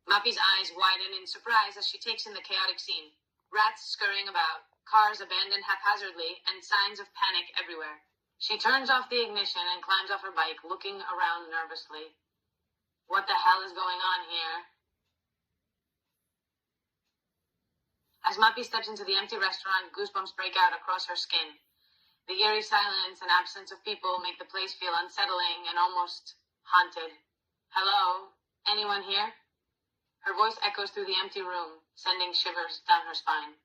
Mapi's eyes widen in surprise as she takes in the chaotic scene. Rats scurrying about, cars abandoned haphazardly, and signs of panic everywhere. She turns off the ignition and climbs off her bike, looking around nervously. What the hell is going on here? As Mapi steps into the empty restaurant, goosebumps break out across her skin. The eerie silence and absence of people make the place feel unsettling and almost haunted. Hello? Anyone here? Her voice echoes through the empty room, sending shivers down her spine.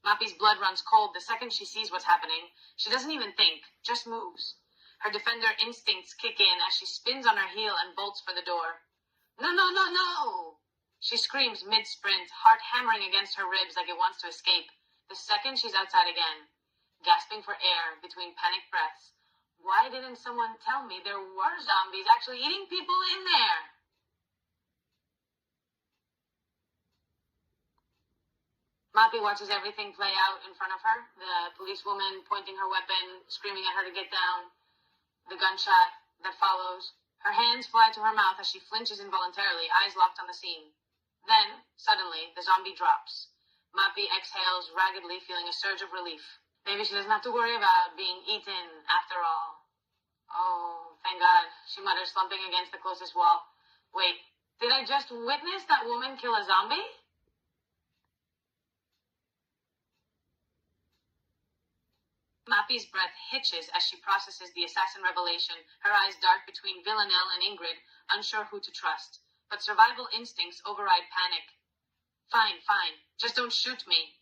Mapi's blood runs cold the second she sees what's happening. She doesn't even think, just moves. Her defender instincts kick in as she spins on her heel and bolts for the door. No, no, no, no! She screams mid-sprint, heart hammering against her ribs like it wants to escape. The second she's outside again, gasping for air between panicked breaths. Why didn't someone tell me there were zombies actually eating people in there? Mapi watches everything play out in front of her. The policewoman pointing her weapon, screaming at her to get down. The gunshot that follows. Her hands fly to her mouth as she flinches involuntarily, eyes locked on the scene. Then, suddenly, the zombie drops. Mapi exhales raggedly, feeling a surge of relief. Maybe she doesn't have to worry about being eaten after all. Oh, thank God, she mutters, slumping against the closest wall. Wait, did I just witness that woman kill a zombie? Mapi's breath hitches as she processes the assassin revelation, her eyes dart between Villanelle and Ingrid, unsure who to trust. But survival instincts override panic. Fine, fine. Just don't shoot me.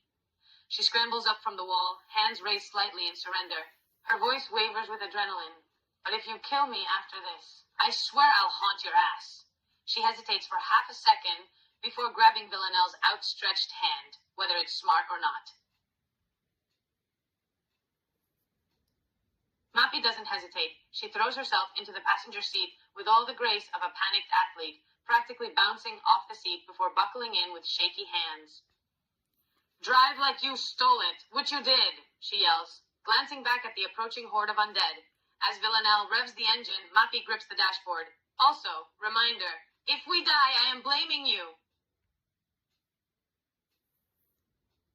She scrambles up from the wall, hands raised slightly in surrender. Her voice wavers with adrenaline. But if you kill me after this, I swear I'll haunt your ass. She hesitates for half a second before grabbing Villanelle's outstretched hand, whether it's smart or not. Mapi doesn't hesitate. She throws herself into the passenger seat with all the grace of a panicked athlete, practically bouncing off the seat before buckling in with shaky hands. Drive like you stole it, which you did, she yells, glancing back at the approaching horde of undead. As Villanelle revs the engine, Mapi grips the dashboard. Also, reminder, if we die, I am blaming you.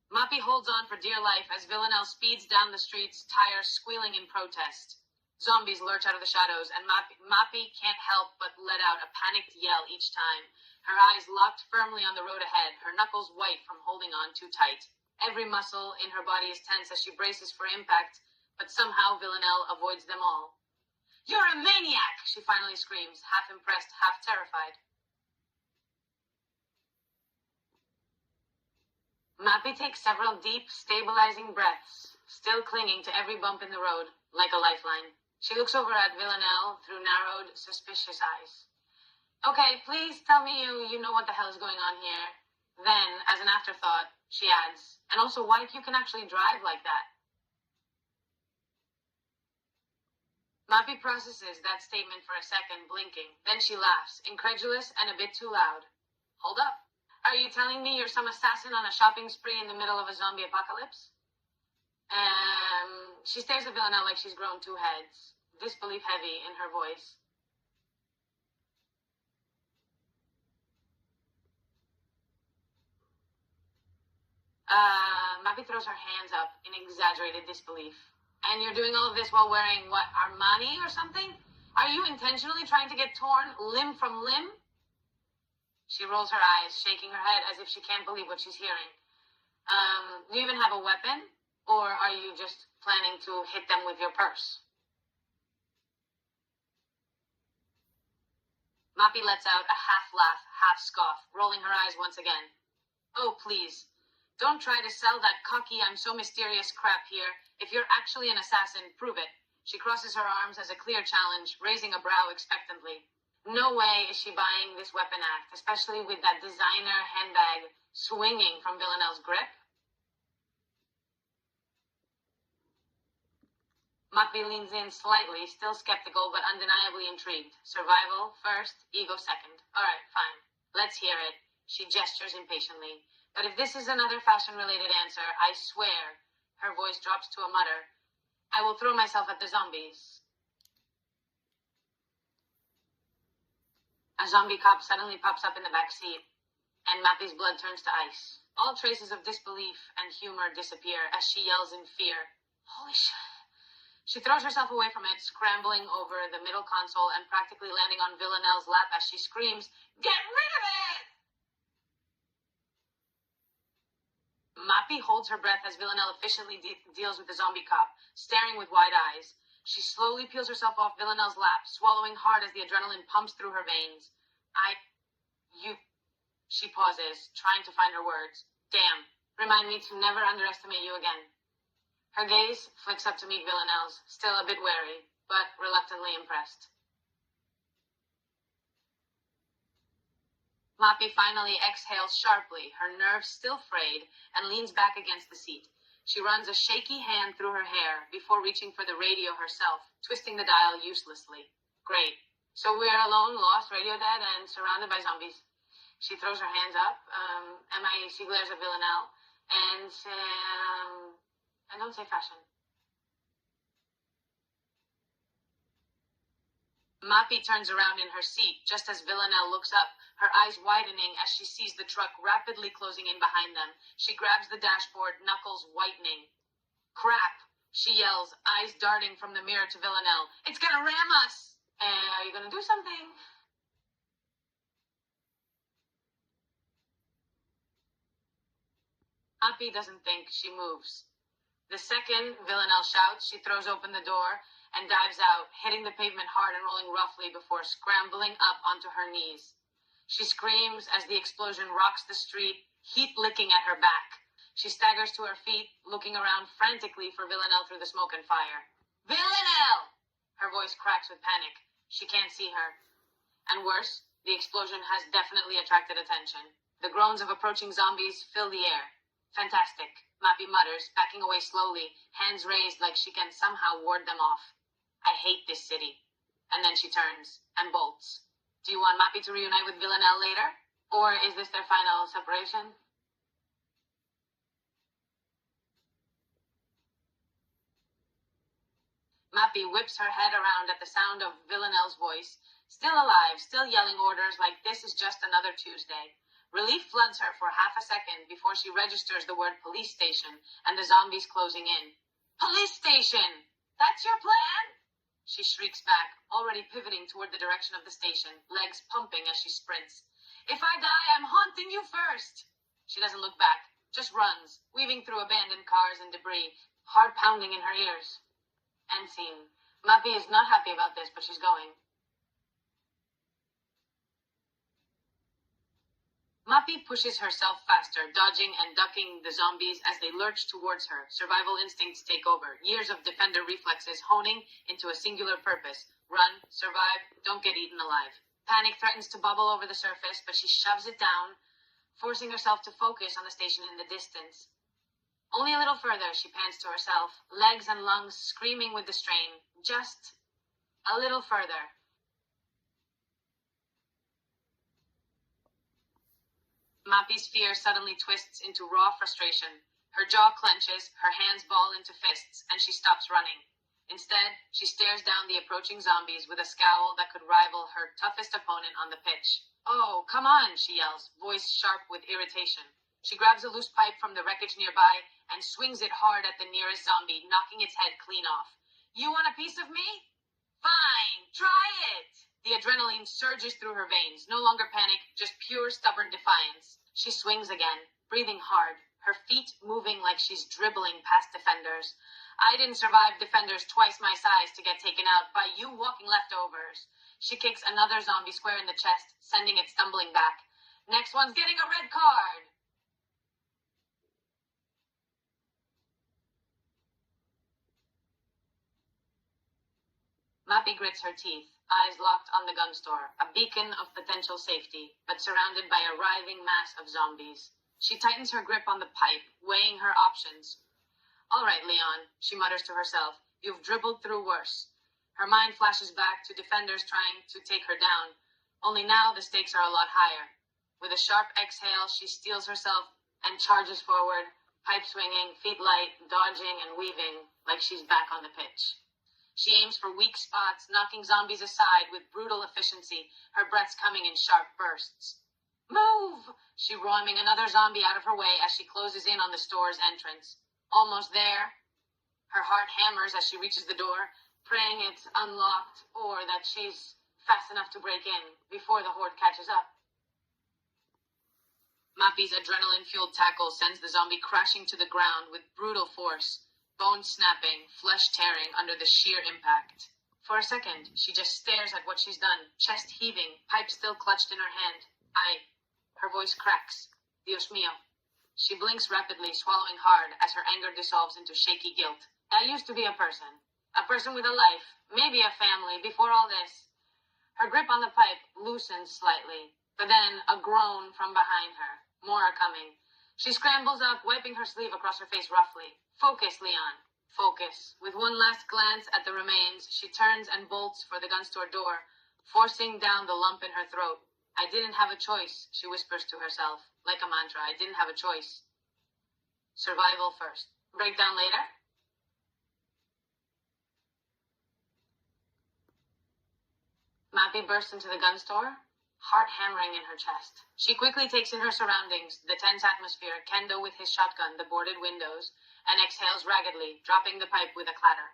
Mapi holds on for dear life as Villanelle speeds down the streets, tires squealing in protest. Zombies lurch out of the shadows, and Mapi can't help but let out a panicked yell each time. Her eyes locked firmly on the road ahead, her knuckles white from holding on too tight. Every muscle in her body is tense as she braces for impact, but somehow Villanelle avoids them all. You're a maniac, she finally screams, half impressed, half terrified. Mapi takes several deep, stabilizing breaths, still clinging to every bump in the road, like a lifeline. She looks over at Villanelle through narrowed, suspicious eyes. Okay, please tell me you know what the hell is going on here. Then, as an afterthought, she adds, and also why you can actually drive like that. Mapi processes that statement for a second, blinking. Then she laughs, incredulous and a bit too loud. Hold up. Are you telling me you're some assassin on a shopping spree in the middle of a zombie apocalypse? She stares at Villanelle like she's grown two heads, disbelief heavy in her voice. Mapi throws her hands up in exaggerated disbelief. And you're doing all of this while wearing, what, Armani or something? Are you intentionally trying to get torn limb from limb? She rolls her eyes, shaking her head as if she can't believe what she's hearing. Do you even have a weapon? Or are you just planning to hit them with your purse? Mapi lets out a half laugh, half scoff, rolling her eyes once again. Oh, please. Don't try to sell that cocky I'm so mysterious crap here. If you're actually an assassin, prove it. She crosses her arms as a clear challenge, raising a brow expectantly. No way is she buying this weapon act, especially with that designer handbag swinging from Villanelle's grip. Mapi leans in slightly, still skeptical but undeniably intrigued. Survival first, ego second. All right, fine. Let's hear it. She gestures impatiently. But if this is another fashion-related answer, I swear, her voice drops to a mutter, I will throw myself at the zombies. A zombie cop suddenly pops up in the back seat, and Mapi's blood turns to ice. All traces of disbelief and humor disappear as she yells in fear, "Holy shit." She throws herself away from it, scrambling over the middle console and practically landing on Villanelle's lap as she screams, "Get rid of it!" Mapi holds her breath as Villanelle efficiently deals with the zombie cop, staring with wide eyes. She slowly peels herself off Villanelle's lap, swallowing hard as the adrenaline pumps through her veins. She pauses, trying to find her words. "Damn, remind me to never underestimate you again." Her gaze flicks up to meet Villanelle's, still a bit wary, but reluctantly impressed. Mapi finally exhales sharply, her nerves still frayed, and leans back against the seat. She runs a shaky hand through her hair before reaching for the radio herself, twisting the dial uselessly. Great. So we're alone, lost, radio dead, and surrounded by zombies. She throws her hands up, she glares at Villanelle, and don't say fashion. Mapi turns around in her seat just as Villanelle looks up, her eyes widening as she sees the truck rapidly closing in behind them. She grabs the dashboard, knuckles whitening. "Crap," she yells, eyes darting from the mirror to Villanelle. "It's gonna ram us! Are you gonna do something?" Mapi doesn't think. She moves. The second Villanelle shouts, she throws open the door and dives out, hitting the pavement hard and rolling roughly before scrambling up onto her knees. She screams as the explosion rocks the street, heat licking at her back. She staggers to her feet, looking around frantically for Villanelle through the smoke and fire. "Villanelle!" Her voice cracks with panic. She can't see her. And worse, the explosion has definitely attracted attention. The groans of approaching zombies fill the air. "Fantastic," Mapi mutters, backing away slowly, hands raised like she can somehow ward them off. "I hate this city." And then she turns and bolts. Do you want Mapi to reunite with Villanelle later? Or is this their final separation? Mapi whips her head around at the sound of Villanelle's voice. Still alive, still yelling orders like this is just another Tuesday. Relief floods her for half a second before she registers the word police station and the zombies closing in. "Police station! That's your plan?" She shrieks back, already pivoting toward the direction of the station, legs pumping as she sprints. "If I die, I'm haunting you first!" She doesn't look back, just runs, weaving through abandoned cars and debris, heart pounding in her ears. End scene. Mapi is not happy about this, but she's going. Mapi pushes herself faster, dodging and ducking the zombies as they lurch towards her. Survival instincts take over, years of defender reflexes honing into a singular purpose. Run, survive, don't get eaten alive. Panic threatens to bubble over the surface, but she shoves it down, forcing herself to focus on the station in the distance. Only a little further, she pants to herself, legs and lungs screaming with the strain. Just a little further. Mapi's fear suddenly twists into raw frustration. Her jaw clenches, her hands ball into fists, and she stops running. Instead, she stares down the approaching zombies with a scowl that could rival her toughest opponent on the pitch. "Oh, come on," she yells, voice sharp with irritation. She grabs a loose pipe from the wreckage nearby and swings it hard at the nearest zombie, knocking its head clean off. "You want a piece of me? Fine, try it!" The adrenaline surges through her veins, no longer panic, just pure stubborn defiance. She swings again, breathing hard, her feet moving like she's dribbling past defenders. I didn't survive defenders twice my size to get taken out by you walking leftovers. She kicks another zombie square in the chest, sending it stumbling back. Next one's getting a red card. Mapi grits her teeth, eyes locked on the gun store, a beacon of potential safety, but surrounded by a writhing mass of zombies. She tightens her grip on the pipe, weighing her options. "All right, Leon," she mutters to herself, "you've dribbled through worse." Her mind flashes back to defenders trying to take her down, only now the stakes are a lot higher. With a sharp exhale, she steels herself and charges forward, pipe swinging, feet light, dodging and weaving like she's back on the pitch. She aims for weak spots, knocking zombies aside with brutal efficiency, her breaths coming in sharp bursts. Move! She ramming another zombie out of her way as she closes in on the store's entrance. Almost there. Her heart hammers as she reaches the door, praying it's unlocked or that she's fast enough to break in before the horde catches up. Mapi's adrenaline-fueled tackle sends the zombie crashing to the ground with brutal force, bones snapping, flesh tearing under the sheer impact. For a second, she just stares at what she's done, chest heaving, pipe still clutched in her hand. Her voice cracks. Dios mío. She blinks rapidly, swallowing hard as her anger dissolves into shaky guilt. I used to be a person with a life, maybe a family, before all this. Her grip on the pipe loosens slightly, but then a groan from behind her. More are coming. She scrambles up, wiping her sleeve across her face roughly. Focus, Leon. Focus. With one last glance at the remains, she turns and bolts for the gun store door, forcing down the lump in her throat. I didn't have a choice, she whispers to herself, like a mantra. I didn't have a choice. Survival first. Breakdown later? Mapi bursts into the gun store, heart hammering in her chest. She quickly takes in her surroundings, the tense atmosphere, Kendo with his shotgun, the boarded windows, and exhales raggedly, dropping the pipe with a clatter.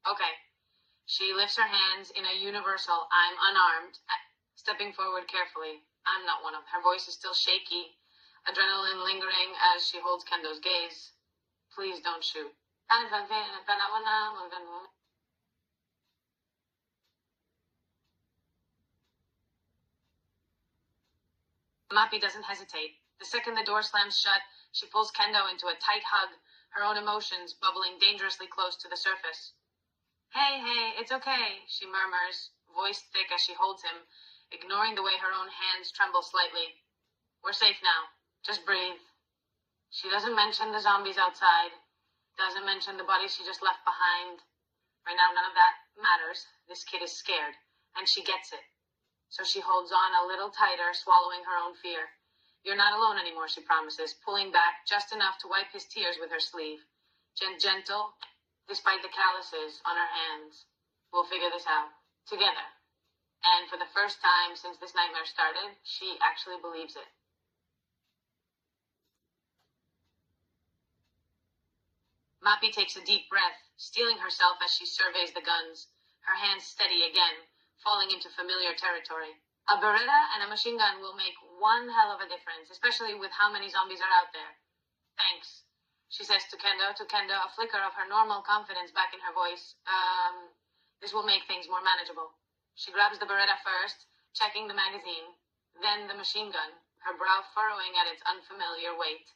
Okay. She lifts her hands in a universal, I'm unarmed, stepping forward carefully. I'm not one of them. Her voice is still shaky, adrenaline lingering as she holds Kendo's gaze. Please don't shoot. Mapi doesn't hesitate. The second the door slams shut, she pulls Kendo into a tight hug, her own emotions bubbling dangerously close to the surface. Hey, it's okay, she murmurs, voice thick as she holds him, ignoring the way her own hands tremble slightly. We're safe now. Just breathe. She doesn't mention the zombies outside. Doesn't mention the bodies she just left behind. Right now, none of that matters. This kid is scared, and she gets it. So she holds on a little tighter, swallowing her own fear. You're not alone anymore, she promises, pulling back just enough to wipe his tears with her sleeve. Gentle, despite the calluses on her hands. We'll figure this out. Together. And for the first time since this nightmare started, she actually believes it. Mapi takes a deep breath, steeling herself as she surveys the guns, her hands steady again, falling into familiar territory. A Beretta and a machine gun will make one hell of a difference, especially with how many zombies are out there. Thanks, she says to Kendo, a flicker of her normal confidence back in her voice. This will make things more manageable. She grabs the Beretta first, checking the magazine, then the machine gun, her brow furrowing at its unfamiliar weight.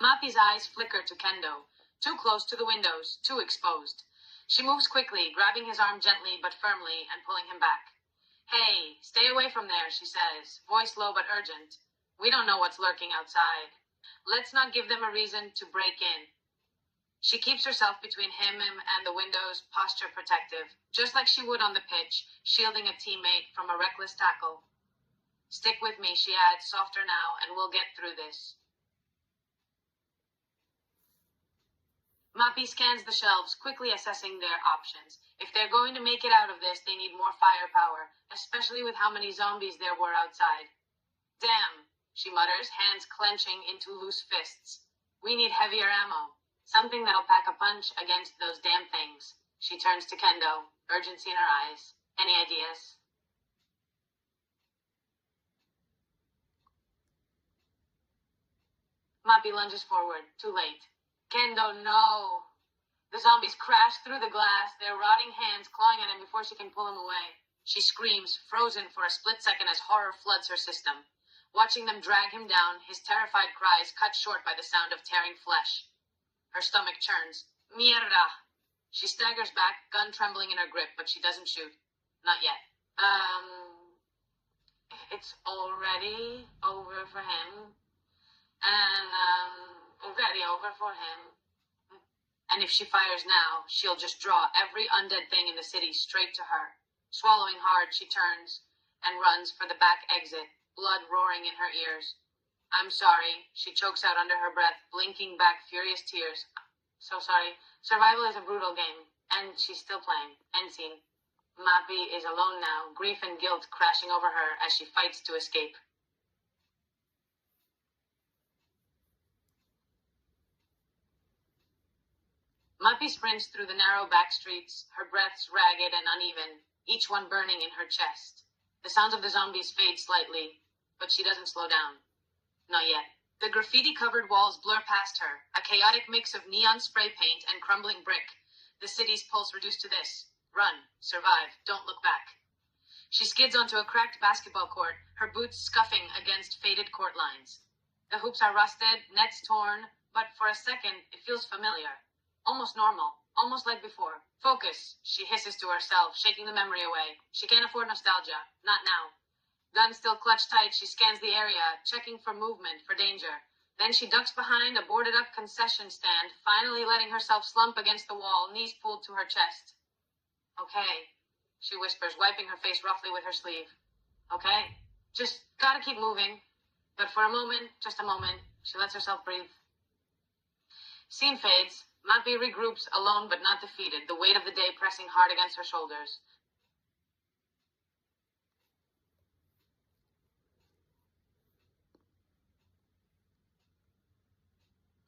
Mapi's eyes flicker to Kendo, too close to the windows, too exposed. She moves quickly, grabbing his arm gently but firmly and pulling him back. Hey, stay away from there, she says, voice low but urgent. We don't know what's lurking outside. Let's not give them a reason to break in. She keeps herself between him and the windows, posture protective, just like she would on the pitch, shielding a teammate from a reckless tackle. Stick with me, she adds, softer now, and we'll get through this. Mapi scans the shelves, quickly assessing their options. If they're going to make it out of this, they need more firepower, especially with how many zombies there were outside. Damn, she mutters, hands clenching into loose fists. We need heavier ammo. Something that'll pack a punch against those damn things. She turns to Kendo, urgency in her eyes. Any ideas? Mapi lunges forward, too late. Kendo, no! The zombies crash through the glass, their rotting hands clawing at him before she can pull him away. She screams, frozen for a split second as horror floods her system. Watching them drag him down, his terrified cries cut short by the sound of tearing flesh. Her stomach churns. Mierda! She staggers back, gun trembling in her grip, but she doesn't shoot. Not yet. It's already over for him. And, already over for him. And if she fires now, she'll just draw every undead thing in the city straight to her. Swallowing hard, she turns and runs for the back exit, blood roaring in her ears. I'm sorry, she chokes out under her breath, blinking back furious tears. So sorry. Survival is a brutal game, and she's still playing. End scene. Mapi is alone now, grief and guilt crashing over her as she fights to escape. Mapi sprints through the narrow back streets, her breaths ragged and uneven, each one burning in her chest. The sounds of the zombies fade slightly, but she doesn't slow down. Not yet. The graffiti-covered walls blur past her, a chaotic mix of neon spray paint and crumbling brick. The city's pulse reduced to this. Run. Survive. Don't look back. She skids onto a cracked basketball court, her boots scuffing against faded court lines. The hoops are rusted, nets torn, but for a second, it feels familiar. Almost normal. Almost like before. Focus, she hisses to herself, shaking the memory away. She can't afford nostalgia. Not now. Gun still clutched tight, she scans the area, checking for movement, for danger. Then she ducks behind a boarded-up concession stand, finally letting herself slump against the wall, knees pulled to her chest. Okay, she whispers, wiping her face roughly with her sleeve. Okay, just gotta keep moving. But for a moment, just a moment, she lets herself breathe. Scene fades. Mapi regroups, alone but not defeated, the weight of the day pressing hard against her shoulders.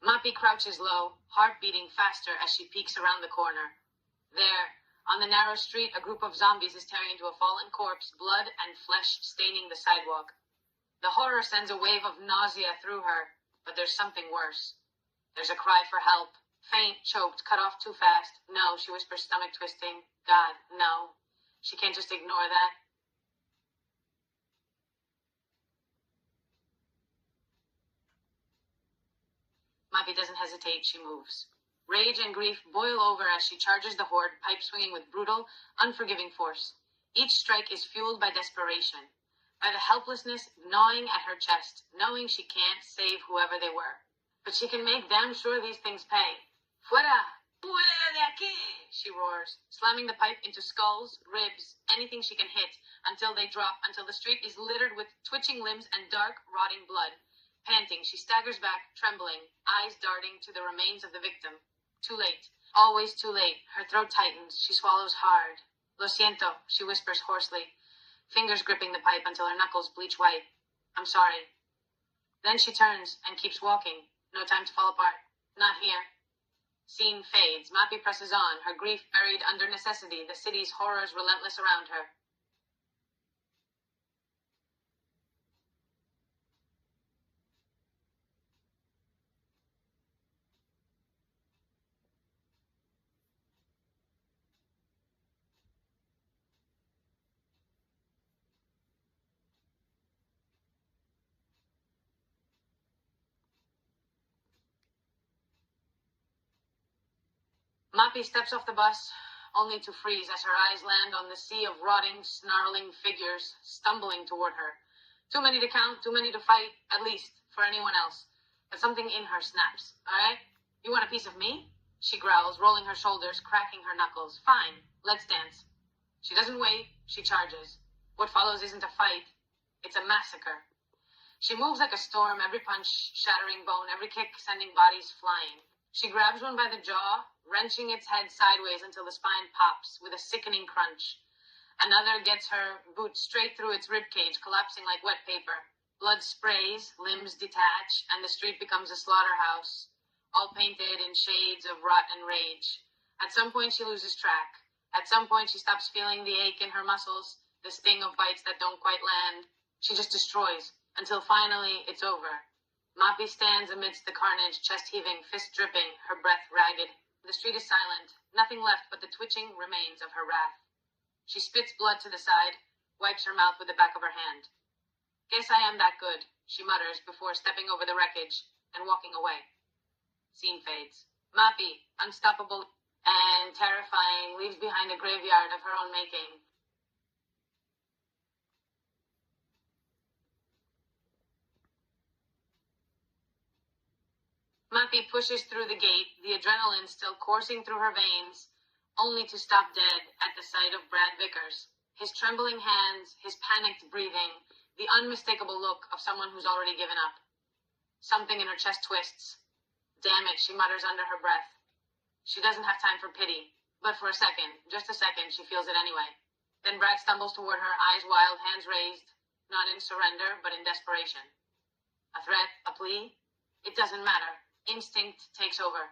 Mapi crouches low, heart beating faster as she peeks around the corner. There, on the narrow street, a group of zombies is tearing into a fallen corpse, blood and flesh staining the sidewalk. The horror sends a wave of nausea through her, but there's something worse. There's a cry for help. Faint, choked, cut off too fast. No, she whispers, stomach twisting. God, no. She can't just ignore that. Mapi doesn't hesitate, she moves. Rage and grief boil over as she charges the horde, pipe swinging with brutal, unforgiving force. Each strike is fueled by desperation, by the helplessness gnawing at her chest, knowing she can't save whoever they were. But she can make damn sure these things pay. Fuera! Fuera de aquí! She roars, slamming the pipe into skulls, ribs, anything she can hit, until they drop, until the street is littered with twitching limbs and dark, rotting blood. Panting, she staggers back, trembling, eyes darting to the remains of the victim. Too late. Always too late. Her throat tightens. She swallows hard. Lo siento, she whispers hoarsely, fingers gripping the pipe until her knuckles bleach white. I'm sorry. Then she turns and keeps walking. No time to fall apart. Not here. Scene fades. Mapi presses on, her grief buried under necessity, the city's horrors relentless around her. Mapi steps off the bus, only to freeze as her eyes land on the sea of rotting, snarling figures stumbling toward her. Too many to count, too many to fight, at least, for anyone else. But something in her snaps. All right? You want a piece of me? She growls, rolling her shoulders, cracking her knuckles. Fine, let's dance. She doesn't wait, she charges. What follows isn't a fight, it's a massacre. She moves like a storm, every punch shattering bone, every kick sending bodies flying. She grabs one by the jaw, wrenching its head sideways until the spine pops with a sickening crunch. Another gets her boot straight through its ribcage, collapsing like wet paper. Blood sprays, limbs detach, and the street becomes a slaughterhouse, all painted in shades of rot and rage. At some point, she loses track. At some point, she stops feeling the ache in her muscles, the sting of bites that don't quite land. She just destroys, until finally, it's over. Mapi stands amidst the carnage, chest heaving, fist dripping, her breath ragged. The street is silent, nothing left but the twitching remains of her wrath. She spits blood to the side, wipes her mouth with the back of her hand. Guess I am that good, she mutters before stepping over the wreckage and walking away. Scene fades. Mapi, unstoppable and terrifying, leaves behind a graveyard of her own making. Mapi pushes through the gate, the adrenaline still coursing through her veins, only to stop dead at the sight of Brad Vickers. His trembling hands, his panicked breathing, the unmistakable look of someone who's already given up. Something in her chest twists. Damn it, she mutters under her breath. She doesn't have time for pity, but for a second, just a second, she feels it anyway. Then Brad stumbles toward her, eyes wild, hands raised, not in surrender, but in desperation. A threat, a plea? It doesn't matter. Instinct takes over.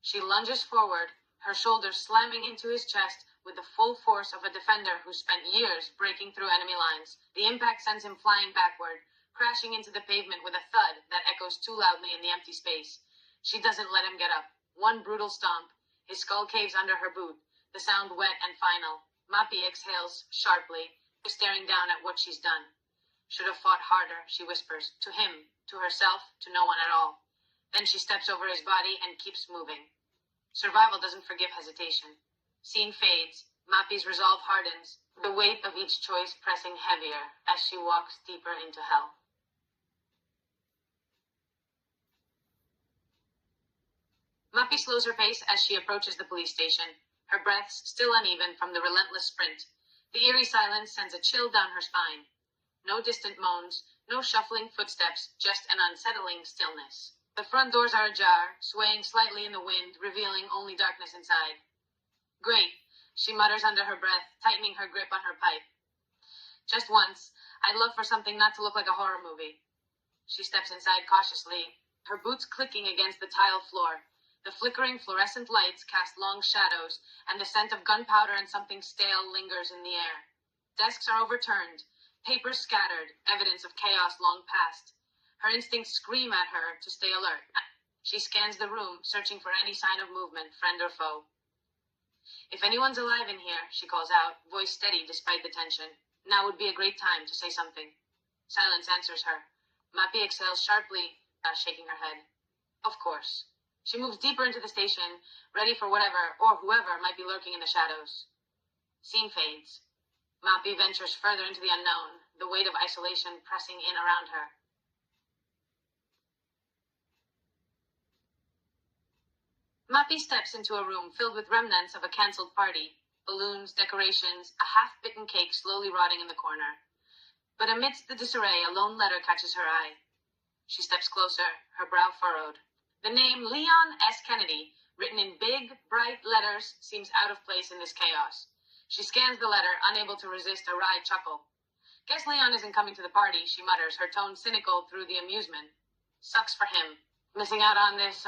She lunges forward, her shoulders slamming into his chest with the full force of a defender who spent years breaking through enemy lines. The impact sends him flying backward, crashing into the pavement with a thud that echoes too loudly in the empty space. She doesn't let him get up. One brutal stomp. His skull caves under her boot, the sound wet and final. Mapi exhales sharply, staring down at what she's done. Should have fought harder, she whispers, to him, to herself, to no one at all. Then she steps over his body and keeps moving. Survival doesn't forgive hesitation. Scene fades. Mapi's resolve hardens, the weight of each choice pressing heavier as she walks deeper into hell. Mapi slows her pace as she approaches the police station, her breaths still uneven from the relentless sprint. The eerie silence sends a chill down her spine. No distant moans, no shuffling footsteps, just an unsettling stillness. The front doors are ajar, swaying slightly in the wind, revealing only darkness inside. Great, she mutters under her breath, tightening her grip on her pipe. Just once, I'd love for something not to look like a horror movie. She steps inside cautiously, her boots clicking against the tile floor. The flickering fluorescent lights cast long shadows, and the scent of gunpowder and something stale lingers in the air. Desks are overturned, papers scattered, evidence of chaos long past. Her instincts scream at her to stay alert. She scans the room, searching for any sign of movement, friend or foe. If anyone's alive in here, she calls out, voice steady despite the tension. Now would be a great time to say something. Silence answers her. Mapi exhales sharply, shaking her head. Of course. She moves deeper into the station, ready for whatever or whoever might be lurking in the shadows. Scene fades. Mapi ventures further into the unknown, the weight of isolation pressing in around her. Mapi steps into a room filled with remnants of a cancelled party. Balloons, decorations, a half-bitten cake slowly rotting in the corner. But amidst the disarray, a lone letter catches her eye. She steps closer, her brow furrowed. The name Leon S. Kennedy, written in big, bright letters, seems out of place in this chaos. She scans the letter, unable to resist a wry chuckle. Guess Leon isn't coming to the party, she mutters, her tone cynical through the amusement. Sucks for him. Missing out on this,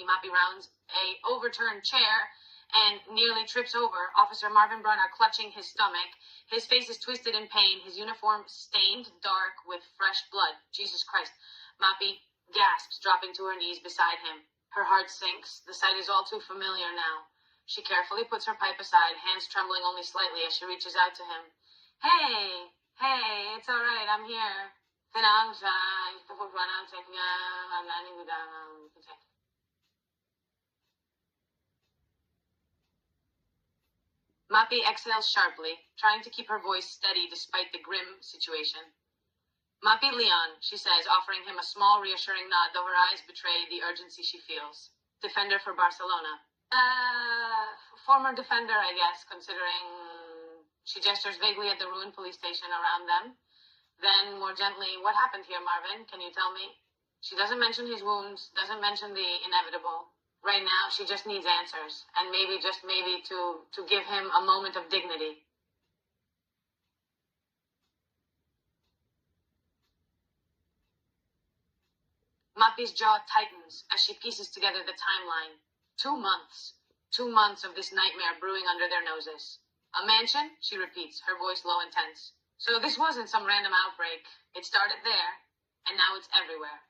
Mapi rounds a overturned chair and nearly trips over Officer Marvin Brunner clutching his stomach. His face is twisted in pain, his uniform stained dark with fresh blood. Jesus Christ. Mapi gasps, dropping to her knees beside him. Her heart sinks. The sight is all too familiar now. She carefully puts her pipe aside, hands trembling only slightly as she reaches out to him. Hey, it's all right, I'm here. Mapi exhales sharply, trying to keep her voice steady despite the grim situation. Mapi Leon, she says, offering him a small, reassuring nod, though her eyes betray the urgency she feels. Defender for Barcelona. Former defender, I guess, considering... She gestures vaguely at the ruined police station around them. Then, more gently, what happened here, Marvin? Can you tell me? She doesn't mention his wounds, doesn't mention the inevitable. Right now, she just needs answers, and maybe, just maybe, to give him a moment of dignity. Mapi's jaw tightens as she pieces together the timeline. 2 months. 2 months of this nightmare brewing under their noses. A mansion? She repeats, her voice low and tense. So this wasn't some random outbreak. It started there, and now it's everywhere.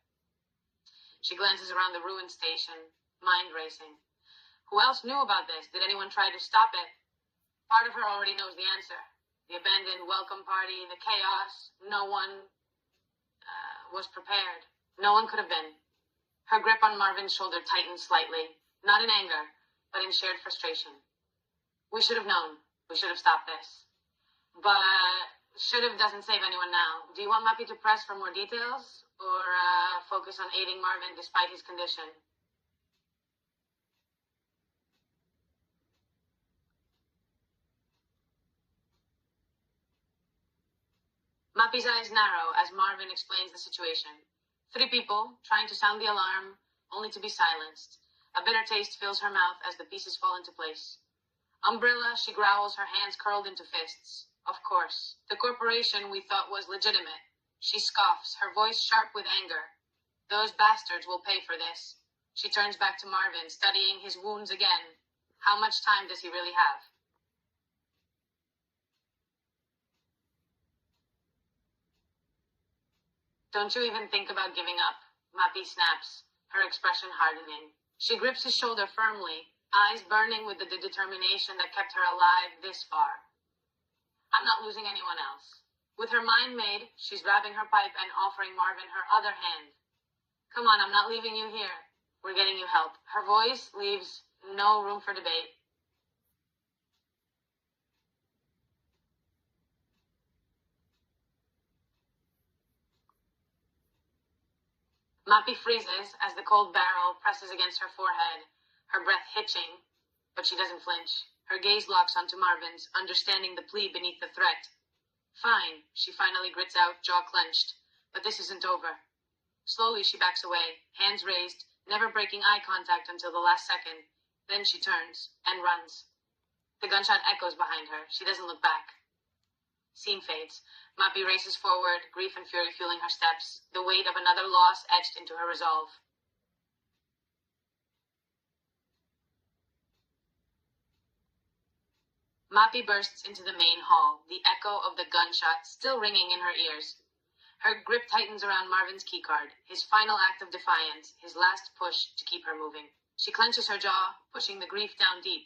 She glances around the ruined station, mind racing. Who else knew about this? Did anyone try to stop it? Part of her already knows the answer. The abandoned welcome party, the chaos. No one was prepared. No one could have been. Her grip on Marvin's shoulder tightens slightly, not in anger, but in shared frustration. We should have known. We should have stopped this. But should have doesn't save anyone now. Do you want Mapi to press for more details? Or focus on aiding Marvin despite his condition? Mapi's eyes narrow as Marvin explains the situation. 3 people trying to sound the alarm, only to be silenced. A bitter taste fills her mouth as the pieces fall into place. Umbrella, she growls, her hands curled into fists. Of course, the corporation we thought was legitimate. She scoffs, her voice sharp with anger. Those bastards will pay for this. She turns back to Marvin, studying his wounds again. How much time does he really have? Don't you even think about giving up, Mapi snaps, her expression hardening. She grips his shoulder firmly, eyes burning with the determination that kept her alive this far. I'm not losing anyone else. With her mind made, she's grabbing her pipe and offering Marvin her other hand. Come on, I'm not leaving you here. We're getting you help. Her voice leaves no room for debate. Mapi freezes as the cold barrel presses against her forehead, her breath hitching, but she doesn't flinch. Her gaze locks onto Marvin's, understanding the plea beneath the threat. Fine, she finally grits out, jaw clenched. But this isn't over. Slowly she backs away, hands raised, never breaking eye contact until the last second. Then she turns and runs. The gunshot echoes behind her. She doesn't look back. Scene fades. Mapi races forward, grief and fury fueling her steps, the weight of another loss etched into her resolve. Mapi bursts into the main hall, the echo of the gunshot still ringing in her ears. Her grip tightens around Marvin's keycard, his final act of defiance, his last push to keep her moving. She clenches her jaw, pushing the grief down deep.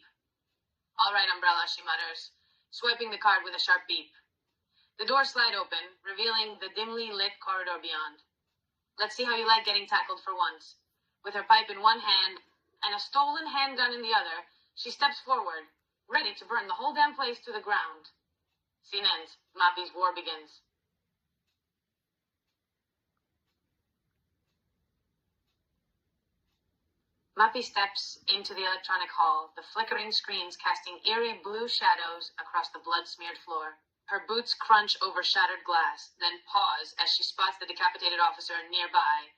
All right, Umbrella, she mutters, swiping the card with a sharp beep. The doors slide open, revealing the dimly lit corridor beyond. Let's see how you like getting tackled for once. With her pipe in one hand and a stolen handgun in the other, she steps forward, ready to burn the whole damn place to the ground. Scene ends. Mapi's war begins. Mapi steps into the electronic hall, the flickering screens casting eerie blue shadows across the blood-smeared floor. Her boots crunch over shattered glass, then pause as she spots the decapitated officer nearby,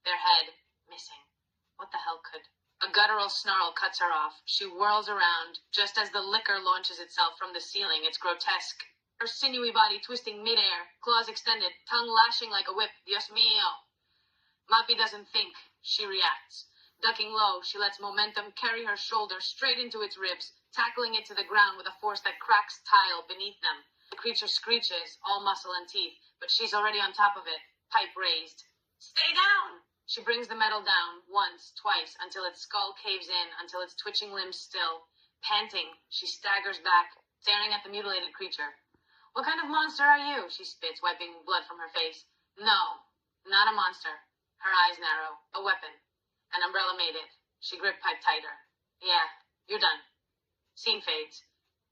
their head missing. What the hell could... A guttural snarl cuts her off. She whirls around, just as the liquor launches itself from the ceiling. It's grotesque. Her sinewy body twisting midair, claws extended, tongue lashing like a whip. Dios mío! Mapi doesn't think. She reacts. Ducking low, she lets momentum carry her shoulder straight into its ribs, tackling it to the ground with a force that cracks tile beneath them. The creature screeches, all muscle and teeth, but she's already on top of it, pipe raised. Stay down! She brings the metal down, once, twice, until its skull caves in, until its twitching limbs still. Panting, she staggers back, staring at the mutilated creature. What kind of monster are you? She spits, wiping blood from her face. No, not a monster. Her eyes narrow. A weapon. An Umbrella made it. She gripped pipe tighter. Yeah, you're done. Scene fades.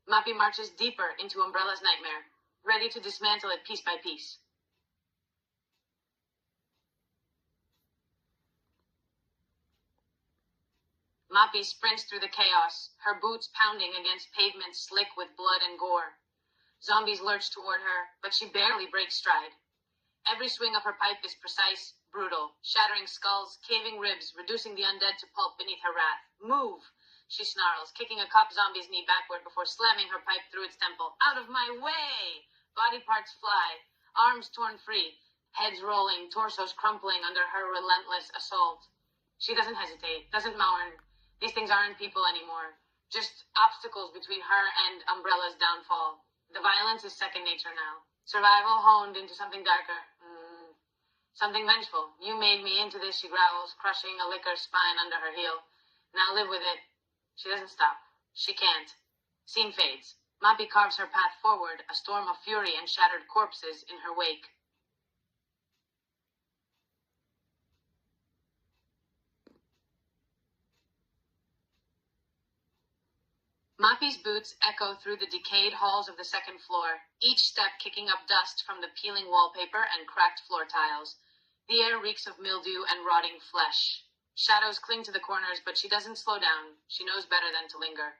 Mapi marches deeper into Umbrella's nightmare, ready to dismantle it piece by piece. Mapi sprints through the chaos, her boots pounding against pavement slick with blood and gore. Zombies lurch toward her, but she barely breaks stride. Every swing of her pipe is precise, brutal, shattering skulls, caving ribs, reducing the undead to pulp beneath her wrath. Move! She snarls, kicking a cop zombie's knee backward before slamming her pipe through its temple. Out of my way! Body parts fly, arms torn free, heads rolling, torsos crumpling under her relentless assault. She doesn't hesitate, doesn't mourn. These things aren't people anymore. Just obstacles between her and Umbrella's downfall. The violence is second nature now. Survival honed into something darker. Something vengeful. You made me into this, she growls, crushing a liquor spine under her heel. Now live with it. She doesn't stop. She can't. Scene fades. Mapi carves her path forward, a storm of fury and shattered corpses in her wake. Mapi's boots echo through the decayed halls of the second floor, each step kicking up dust from the peeling wallpaper and cracked floor tiles. The air reeks of mildew and rotting flesh. Shadows cling to the corners, but she doesn't slow down. She knows better than to linger.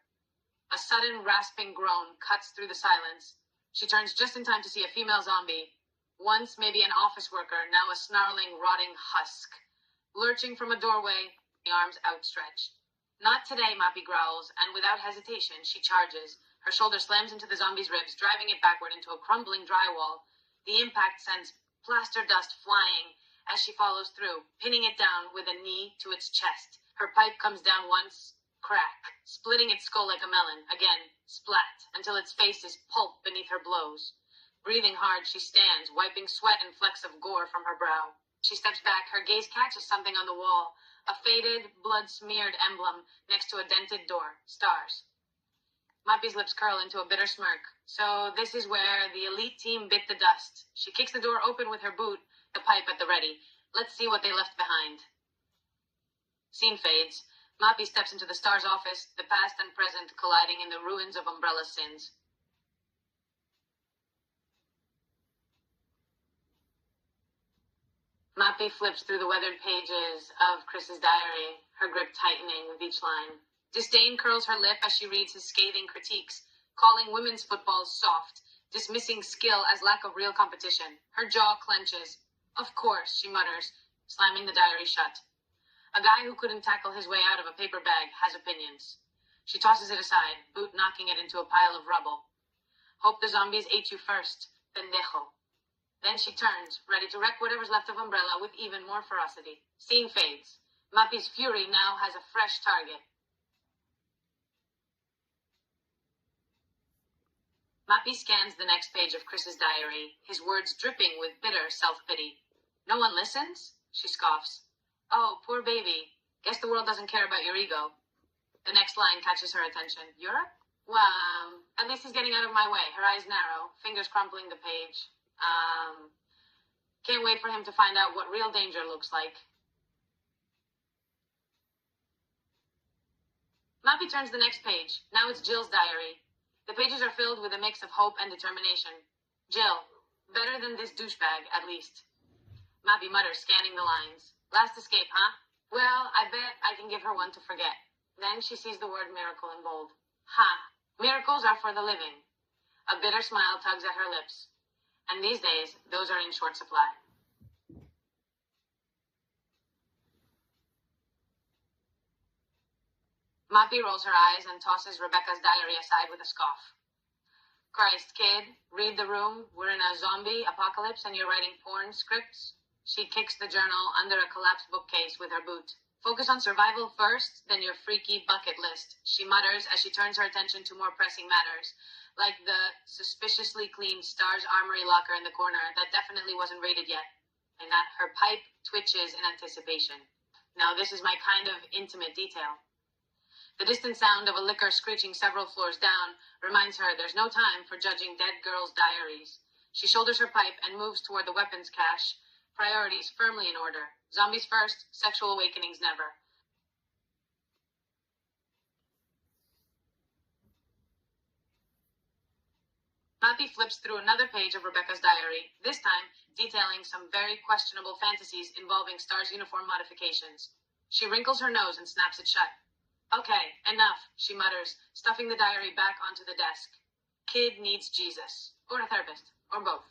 A sudden, rasping groan cuts through the silence. She turns just in time to see a female zombie, Once maybe an office worker, now a snarling, rotting husk. Lurching from a doorway, the arms outstretched. Not today, Mapi growls, and without hesitation, she charges. Her shoulder slams into the zombie's ribs, driving it backward into a crumbling drywall. The impact sends plaster dust flying as she follows through, pinning it down with a knee to its chest. Her pipe comes down once, crack, splitting its skull like a melon. Again, splat, until its face is pulp beneath her blows. Breathing hard, she stands, wiping sweat and flecks of gore from her brow. She steps back, her gaze catches something on the wall. A faded, blood-smeared emblem next to a dented door. Stars. Mapi's lips curl into a bitter smirk. So this is where the elite team bit the dust. She kicks the door open with her boot, the pipe at the ready. Let's see what they left behind. Scene fades. Mapi steps into the Star's office, the past and present colliding in the ruins of Umbrella's sins. Mapi flips through the weathered pages of Chris's diary, her grip tightening with each line. Disdain curls her lip as she reads his scathing critiques, calling women's football soft, dismissing skill as lack of real competition. Her jaw clenches. Of course, she mutters, slamming the diary shut. A guy who couldn't tackle his way out of a paper bag has opinions. She tosses it aside, boot knocking it into a pile of rubble. Hope the zombies ate you first, pendejo. Then she turns, ready to wreck whatever's left of Umbrella with even more ferocity. Scene fades. Mapi's fury now has a fresh target. Mapi scans the next page of Chris's diary, his words dripping with bitter self-pity. No one listens? She scoffs. Oh, poor baby. Guess the world doesn't care about your ego. The next line catches her attention. Europe? Well, at least he's getting out of my way. Her eyes narrow, fingers crumpling the page. Can't wait for him to find out what real danger looks like. Mapi turns the next page. Now it's Jill's diary. The pages are filled with a mix of hope and determination. Jill, better than this douchebag, at least. Mapi mutters, scanning the lines. Last escape, huh? Well, I bet I can give her one to forget. Then she sees the word miracle in bold. Ha! Miracles are for the living. A bitter smile tugs at her lips. And these days, those are in short supply. Mapi rolls her eyes and tosses Rebecca's diary aside with a scoff. Christ, kid, read the room. We're in a zombie apocalypse and you're writing porn scripts? She kicks the journal under a collapsed bookcase with her boot. Focus on survival first, then your freaky bucket list, she mutters as she turns her attention to more pressing matters, like the suspiciously clean Star's armory locker in the corner that definitely wasn't raided yet, and that her pipe twitches in anticipation. Now this is my kind of intimate detail. The distant sound of a liquor screeching several floors down reminds her there's no time for judging dead girls' diaries. She shoulders her pipe and moves toward the weapons cache, priorities firmly in order. Zombies first, sexual awakenings never. Mapi flips through another page of Rebecca's diary, this time detailing some very questionable fantasies involving Star's uniform modifications. She wrinkles her nose and snaps it shut. Okay, enough, she mutters, stuffing the diary back onto the desk. Kid needs Jesus. Or a therapist. Or both.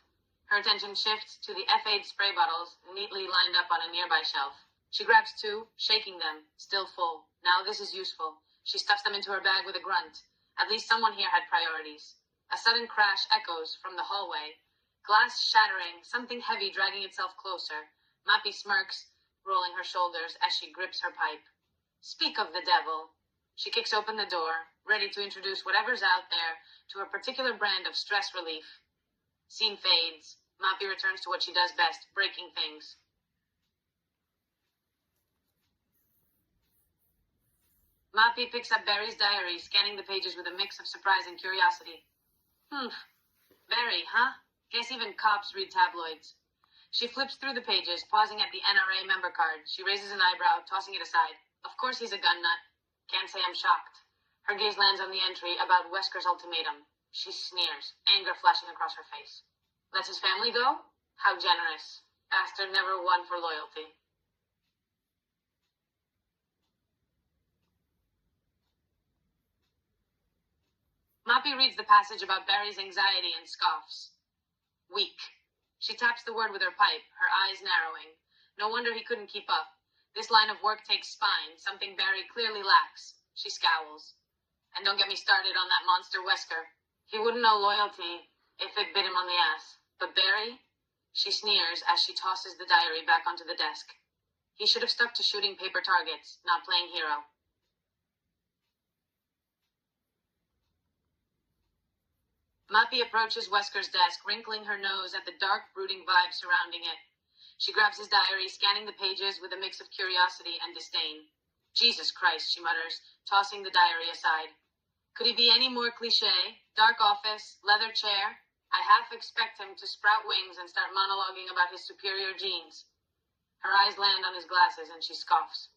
Her attention shifts to the F-8 spray bottles neatly lined up on a nearby shelf. She grabs two, shaking them, still full. Now this is useful. She stuffs them into her bag with a grunt. At least someone here had priorities. A sudden crash echoes from the hallway. Glass shattering, something heavy dragging itself closer. Mapi smirks, rolling her shoulders as she grips her pipe. Speak of the devil. She kicks open the door, ready to introduce whatever's out there to a particular brand of stress relief. Scene fades. Mapi returns to what she does best, breaking things. Mapi picks up Barry's diary, scanning the pages with a mix of surprise and curiosity. Barry, huh? Guess even cops read tabloids. She flips through the pages, pausing at the NRA member card. She raises an eyebrow, tossing it aside. Of course he's a gun nut. Can't say I'm shocked. Her gaze lands on the entry about Wesker's ultimatum. She sneers, anger flashing across her face. Lets his family go? How generous. Bastard never won for loyalty. Mapi reads the passage about Barry's anxiety and scoffs. Weak. She taps the word with her pipe, her eyes narrowing. No wonder he couldn't keep up. This line of work takes spine, something Barry clearly lacks. She scowls. And don't get me started on that monster Wesker. He wouldn't know loyalty if it bit him on the ass. But Barry? She sneers as she tosses the diary back onto the desk. He should have stuck to shooting paper targets, not playing hero. Mapi approaches Wesker's desk, wrinkling her nose at the dark, brooding vibe surrounding it. She grabs his diary, scanning the pages with a mix of curiosity and disdain. Jesus Christ, she mutters, tossing the diary aside. Could he be any more cliché? Dark office, leather chair. I half expect him to sprout wings and start monologuing about his superior genes. Her eyes land on his glasses and she scoffs.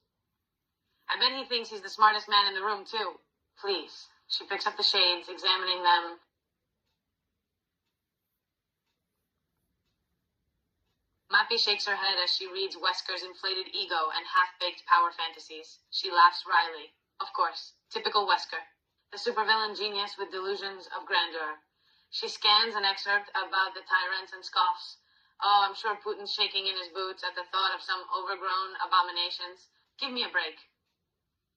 I bet he thinks he's the smartest man in the room, too. Please. She picks up the shades, examining them. Mapi shakes her head as she reads Wesker's inflated ego and half-baked power fantasies. She laughs wryly. Of course, typical Wesker. The supervillain genius with delusions of grandeur. She scans an excerpt about the tyrants and scoffs. Oh, I'm sure Putin's shaking in his boots at the thought of some overgrown abominations. Give me a break.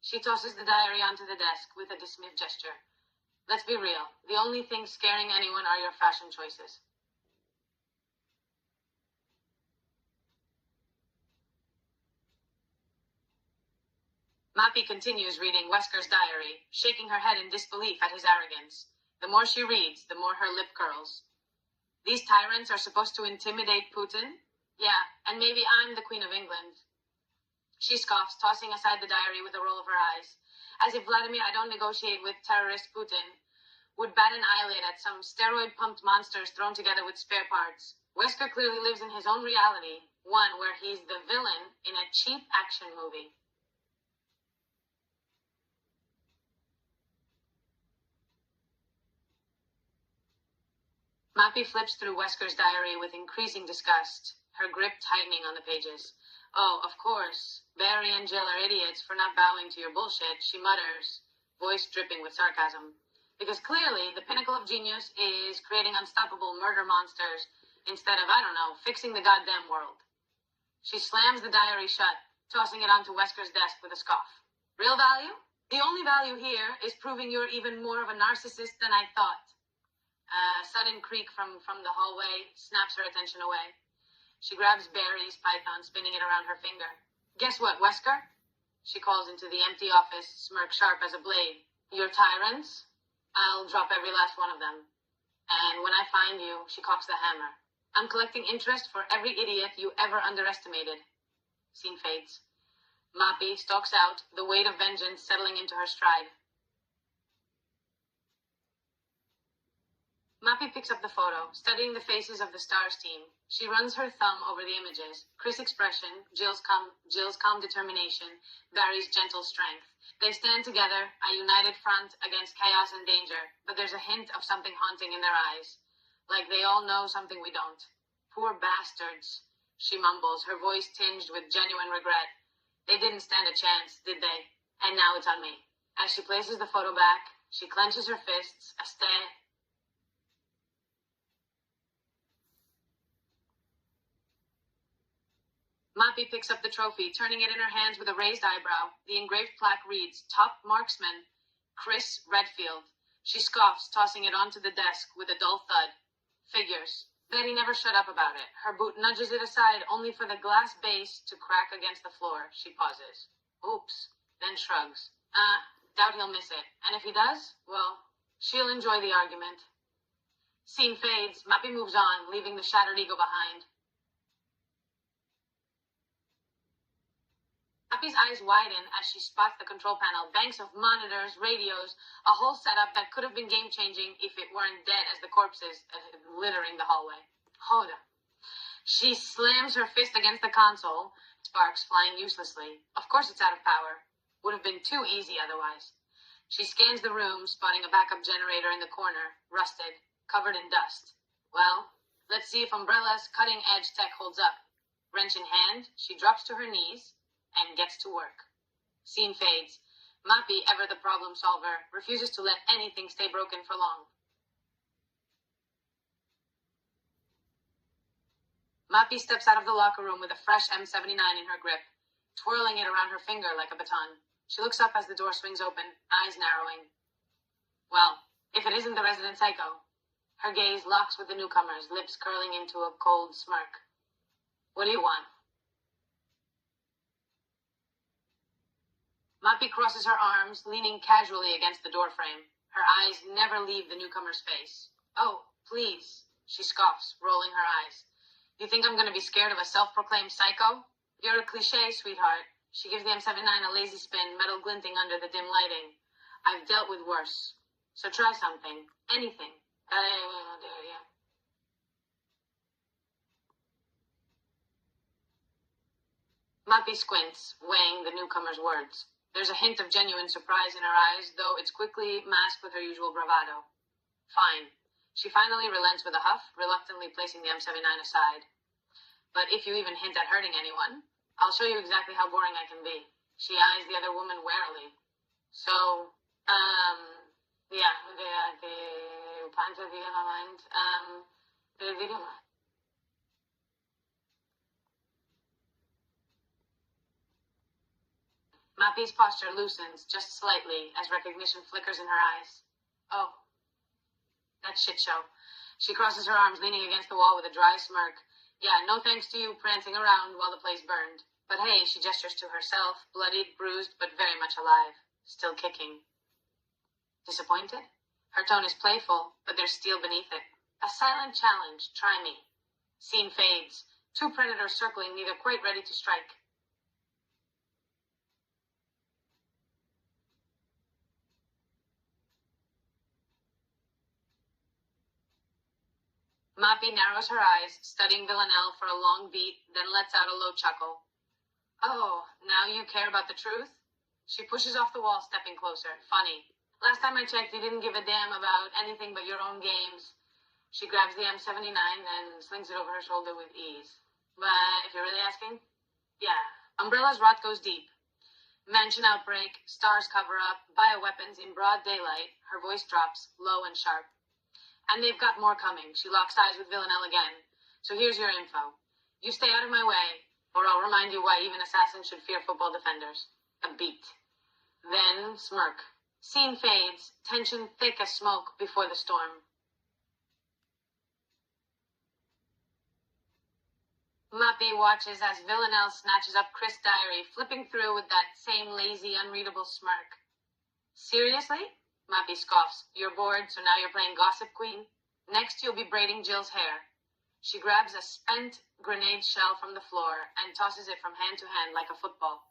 She tosses the diary onto the desk with a dismissive gesture. Let's be real. The only thing scaring anyone are your fashion choices. Mapi continues reading Wesker's diary, shaking her head in disbelief at his arrogance. The more she reads, the more her lip curls. These tyrants are supposed to intimidate Putin? Yeah, and maybe I'm the Queen of England. She scoffs, tossing aside the diary with a roll of her eyes. As if Vladimir, I don't negotiate with terrorist Putin, would bat an eyelid at some steroid-pumped monsters thrown together with spare parts. Wesker clearly lives in his own reality, one where he's the villain in a cheap action movie. Mapi flips through Wesker's diary with increasing disgust, her grip tightening on the pages. Oh, of course. Barry and Jill are idiots for not bowing to your bullshit, she mutters, voice dripping with sarcasm. Because clearly, the pinnacle of genius is creating unstoppable murder monsters instead of, I don't know, fixing the goddamn world. She slams the diary shut, tossing it onto Wesker's desk with a scoff. Real value? The only value here is proving you're even more of a narcissist than I thought. A sudden creak from the hallway snaps her attention away. She grabs Barry's python, spinning it around her finger. Guess what, Wesker? She calls into the empty office, smirk sharp as a blade. Your tyrants? I'll drop every last one of them. And when I find you, she cocks the hammer. I'm collecting interest for every idiot you ever underestimated. Scene fades. Mapi stalks out, the weight of vengeance settling into her stride. Mapi picks up the photo, studying the faces of the STARS team. She runs her thumb over the images. Chris' expression, Jill's calm determination, Barry's gentle strength. They stand together, a united front against chaos and danger, but there's a hint of something haunting in their eyes. Like they all know something we don't. Poor bastards, she mumbles, her voice tinged with genuine regret. They didn't stand a chance, did they? And now it's on me. As she places the photo back, she clenches her fists, a stare. Mapi picks up the trophy, turning it in her hands with a raised eyebrow. The engraved plaque reads, Top Marksman, Chris Redfield. She scoffs, tossing it onto the desk with a dull thud. Figures. Betty never shut up about it. Her boot nudges it aside, only for the glass base to crack against the floor. She pauses. Oops. Then shrugs. Doubt he'll miss it. And if he does, well, she'll enjoy the argument. Scene fades. Mapi moves on, leaving the shattered ego behind. Mapi's eyes widen as she spots the control panel, banks of monitors, radios, a whole setup that could have been game-changing if it weren't dead as the corpses littering the hallway. Hold up. She slams her fist against the console, sparks flying uselessly. Of course it's out of power. Would have been too easy otherwise. She scans the room, spotting a backup generator in the corner, rusted, covered in dust. Well, let's see if Umbrella's cutting-edge tech holds up. Wrench in hand, she drops to her knees and gets to work. Scene fades. Mapi, ever the problem solver, refuses to let anything stay broken for long. Mapi steps out of the locker room with a fresh M79 in her grip, twirling it around her finger like a baton. She looks up as the door swings open, eyes narrowing. Well, if it isn't the resident psycho. Her gaze locks with the newcomer's, lips curling into a cold smirk. What do you want? Mapi crosses her arms, leaning casually against the doorframe. Her eyes never leave the newcomer's face. Oh, please, she scoffs, rolling her eyes. You think I'm going to be scared of a self-proclaimed psycho? You're a cliché, sweetheart. She gives the M79 a lazy spin, metal glinting under the dim lighting. I've dealt with worse. So try something. Anything. Mapi squints, weighing the newcomer's words. There's a hint of genuine surprise in her eyes, though it's quickly masked with her usual bravado. Fine. She finally relents with a huff, reluctantly placing the M79 aside. But if you even hint at hurting anyone, I'll show you exactly how boring I can be. She eyes the other woman warily. So, yeah, the point of view of my mind, the video. Mapi's posture loosens just slightly as recognition flickers in her eyes. Oh, that shit show. She crosses her arms, leaning against the wall with a dry smirk. Yeah, no thanks to you prancing around while the place burned. But hey, she gestures to herself, bloodied, bruised, but very much alive. Still kicking. Disappointed? Her tone is playful, but there's steel beneath it. A silent challenge. Try me. Scene fades. Two predators circling, neither quite ready to strike. Mapi narrows her eyes, studying Villanelle for a long beat, then lets out a low chuckle. Oh, now you care about the truth? She pushes off the wall, stepping closer. Funny. Last time I checked, you didn't give a damn about anything but your own games. She grabs the M79 and slings it over her shoulder with ease. But if you're really asking, yeah. Umbrella's rot goes deep. Mansion outbreak, stars cover up, bioweapons in broad daylight. Her voice drops, low and sharp. And they've got more coming. She locks eyes with Villanelle again. So here's your info. You stay out of my way, or I'll remind you why even assassins should fear football defenders. A beat. Then smirk. Scene fades, tension thick as smoke before the storm. Mapi watches as Villanelle snatches up Chris' diary, flipping through with that same lazy, unreadable smirk. Seriously? Mapi scoffs. You're bored, so now you're playing Gossip Queen? Next, you'll be braiding Jill's hair. She grabs a spent grenade shell from the floor and tosses it from hand to hand like a football.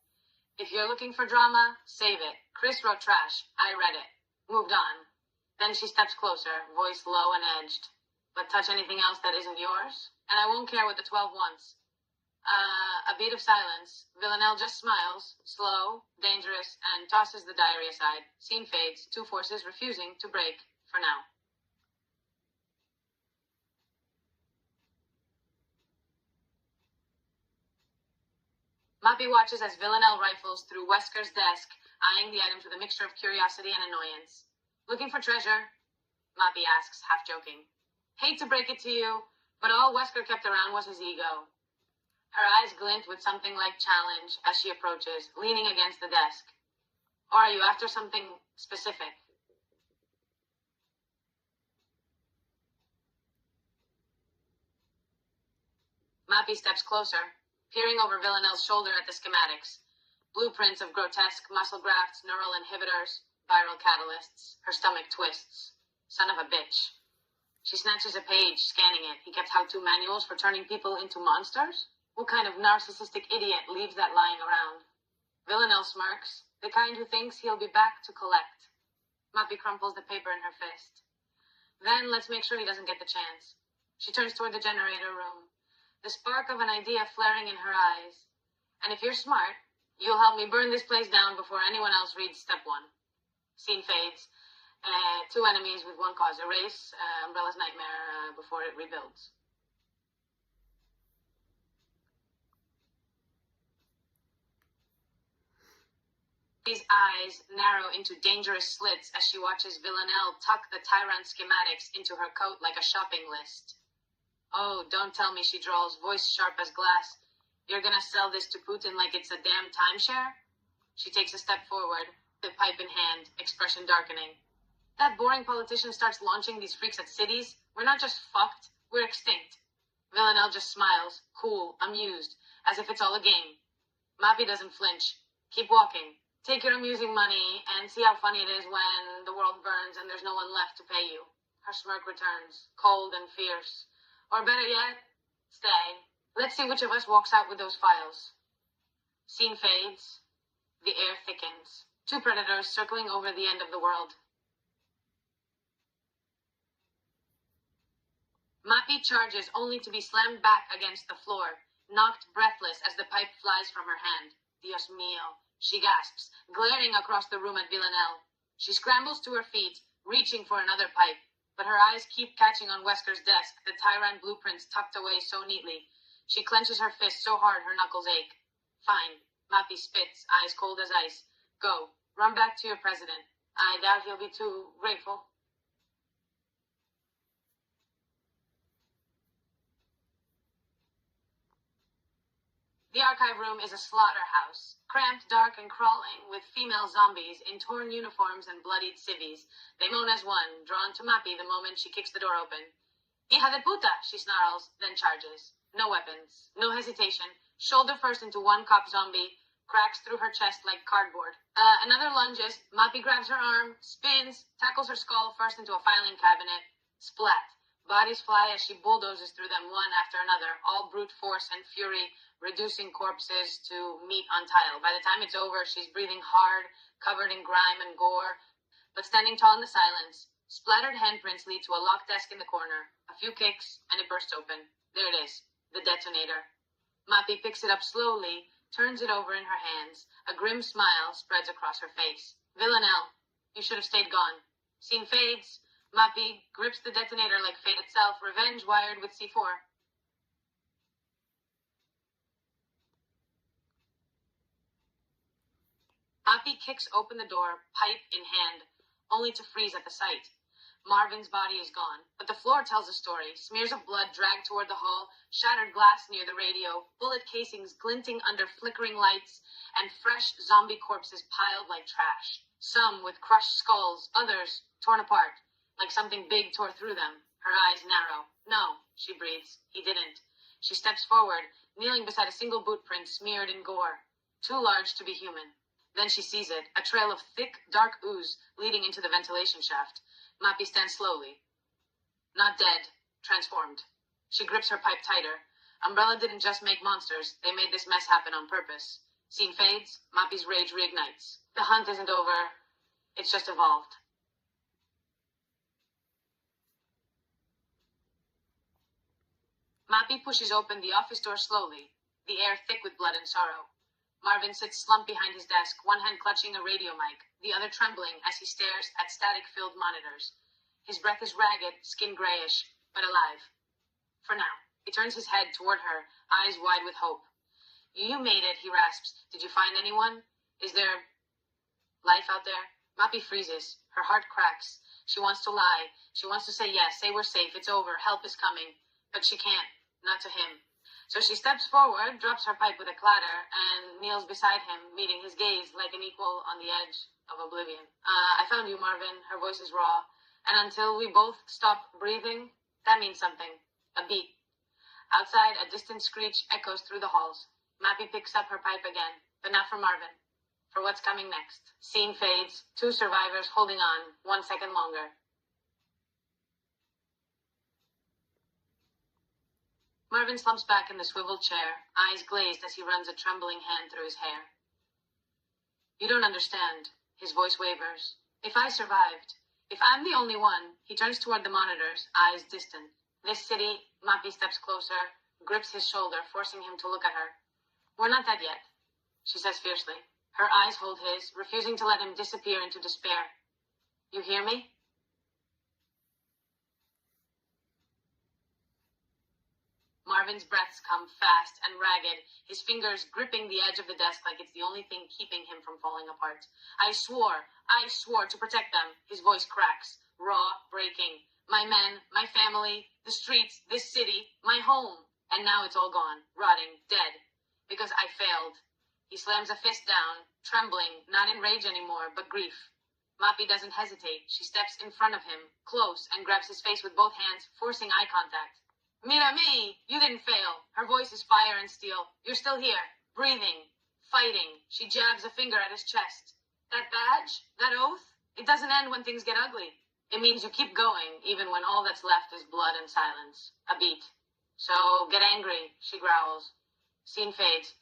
If you're looking for drama, save it. Chris wrote trash. I read it. Moved on. Then she steps closer, voice low and edged. But touch anything else that isn't yours, and I won't care what the 12 wants. A beat of silence. Villanelle just smiles, slow, dangerous, and tosses the diary aside. Scene fades, two forces refusing to break, for now. Mapi watches as Villanelle rifles through Wesker's desk, eyeing the items with a mixture of curiosity and annoyance. Looking for treasure? Mapi asks, half joking. Hate to break it to you, but all Wesker kept around was his ego. Her eyes glint with something like challenge as she approaches, leaning against the desk. Or are you after something specific? Mapi steps closer, peering over Villanelle's shoulder at the schematics. Blueprints of grotesque muscle grafts, neural inhibitors, viral catalysts. Her stomach twists. Son of a bitch. She snatches a page, scanning it. He kept how-to manuals for turning people into monsters? What kind of narcissistic idiot leaves that lying around? Villanelle smirks, the kind who thinks he'll be back to collect. Mapi crumples the paper in her fist. Then let's make sure he doesn't get the chance. She turns toward the generator room, the spark of an idea flaring in her eyes. And if you're smart, you'll help me burn this place down before anyone else reads step one. Scene fades. Two enemies with one cause. Erase Umbrella's nightmare before it rebuilds. Mapi's eyes narrow into dangerous slits as she watches Villanelle tuck the Tyrant schematics into her coat like a shopping list. Oh, don't tell me, she drawls, voice sharp as glass. You're gonna sell this to Putin like it's a damn timeshare? She takes a step forward, the pipe in hand, expression darkening. That boring politician starts launching these freaks at cities. We're not just fucked, we're extinct. Villanelle just smiles, cool, amused, as if it's all a game. Mapi doesn't flinch. Keep walking. Take your amusing money and see how funny it is when the world burns and there's no one left to pay you. Her smirk returns, cold and fierce. Or better yet, stay. Let's see which of us walks out with those files. Scene fades. The air thickens. Two predators circling over the end of the world. Mapi charges only to be slammed back against the floor, knocked breathless as the pipe flies from her hand. Dios mío, she gasps, glaring across the room at Villanelle. She scrambles to her feet, reaching for another pipe, but her eyes keep catching on Wesker's desk, the Tyran blueprints tucked away so neatly. She clenches her fist so hard her knuckles ache. Fine. Mapi spits, eyes cold as ice. Go. Run back to your president. I doubt he'll be too grateful. The archive room is a slaughterhouse, cramped, dark, and crawling, with female zombies in torn uniforms and bloodied civvies. They moan as one, drawn to Mapi the moment she kicks the door open. Hija de puta, she snarls, then charges. No weapons, no hesitation. Shoulder first into one cop zombie, cracks through her chest like cardboard. Another lunges, Mapi grabs her arm, spins, tackles her skull first into a filing cabinet. Splat. Bodies fly as she bulldozes through them one after another, all brute force and fury, reducing corpses to meat on tile. By the time it's over, she's breathing hard, covered in grime and gore, but standing tall in the silence. Splattered handprints lead to a locked desk in the corner. A few kicks, and it bursts open. There it is, the detonator. Mapi picks it up slowly, turns it over in her hands. A grim smile spreads across her face. Villanelle, you should have stayed gone. Scene fades. Mapi grips the detonator like fate itself, revenge wired with C4. Mapi kicks open the door, pipe in hand, only to freeze at the sight. Marvin's body is gone, but the floor tells a story. Smears of blood dragged toward the hall, shattered glass near the radio, bullet casings glinting under flickering lights, and fresh zombie corpses piled like trash. Some with crushed skulls, others torn apart, like something big tore through them. Her eyes narrow. No, she breathes. He didn't. She steps forward, kneeling beside a single boot print smeared in gore. Too large to be human. Then she sees it, a trail of thick, dark ooze leading into the ventilation shaft. Mapi stands slowly. Not dead, transformed. She grips her pipe tighter. Umbrella didn't just make monsters, they made this mess happen on purpose. Scene fades, Mapi's rage reignites. The hunt isn't over, it's just evolved. Mapi pushes open the office door slowly, the air thick with blood and sorrow. Marvin sits slumped behind his desk, one hand clutching a radio mic, the other trembling as he stares at static-filled monitors. His breath is ragged, skin grayish, but alive. For now. He turns his head toward her, eyes wide with hope. You made it, he rasps. Did you find anyone? Is there life out there? Mapi freezes. Her heart cracks. She wants to lie. She wants to say yes, say we're safe, it's over, help is coming. But she can't. Not to him. So she steps forward, drops her pipe with a clatter, and kneels beside him, meeting his gaze like an equal on the edge of oblivion. I found you, Marvin. Her voice is raw. And until we both stop breathing, that means something. A beat. Outside, a distant screech echoes through the halls. Mapi picks up her pipe again, but not for Marvin. For what's coming next. Scene fades, two survivors holding on, 1 second longer. Marvin slumps back in the swiveled chair, eyes glazed as he runs a trembling hand through his hair. You don't understand. His voice wavers. If I survived, if I'm the only one, he turns toward the monitors, eyes distant. This city, Mapi steps closer, grips his shoulder, forcing him to look at her. We're not dead yet, she says fiercely. Her eyes hold his, refusing to let him disappear into despair. You hear me? Marvin's breaths come fast and ragged, his fingers gripping the edge of the desk like it's the only thing keeping him from falling apart. I swore to protect them. His voice cracks, raw, breaking. my men, my family, the streets, this city, my home. And now it's all gone, rotting, dead. Because I failed. He slams a fist down, trembling, not in rage anymore, but grief. Mapi doesn't hesitate. She steps in front of him, close, and grabs his face with both hands, forcing eye contact. Mira me! You didn't fail. Her voice is fire and steel. You're still here, breathing, fighting. She jabs a finger at his chest. That badge? That oath? It doesn't end when things get ugly. It means you keep going, even when all that's left is blood and silence. A beat. So, get angry, she growls. Scene fades.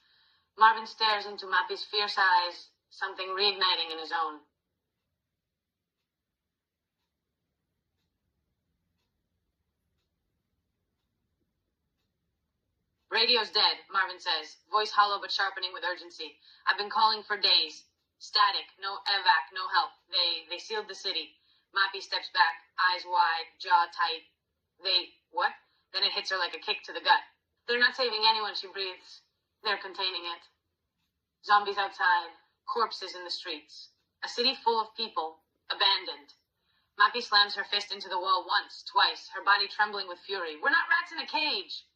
Marvin stares into Mapi's fierce eyes, something reigniting in his own. Radio's dead, Marvin says, voice hollow but sharpening with urgency. I've been calling for days. Static, no evac, no help. They sealed the city. Mapi steps back, eyes wide, jaw tight. What? Then it hits her like a kick to the gut. They're not saving anyone, she breathes. They're containing it. Zombies outside, corpses in the streets. A city full of people, abandoned. Mapi slams her fist into the wall once, twice, her body trembling with fury. We're not rats in a cage.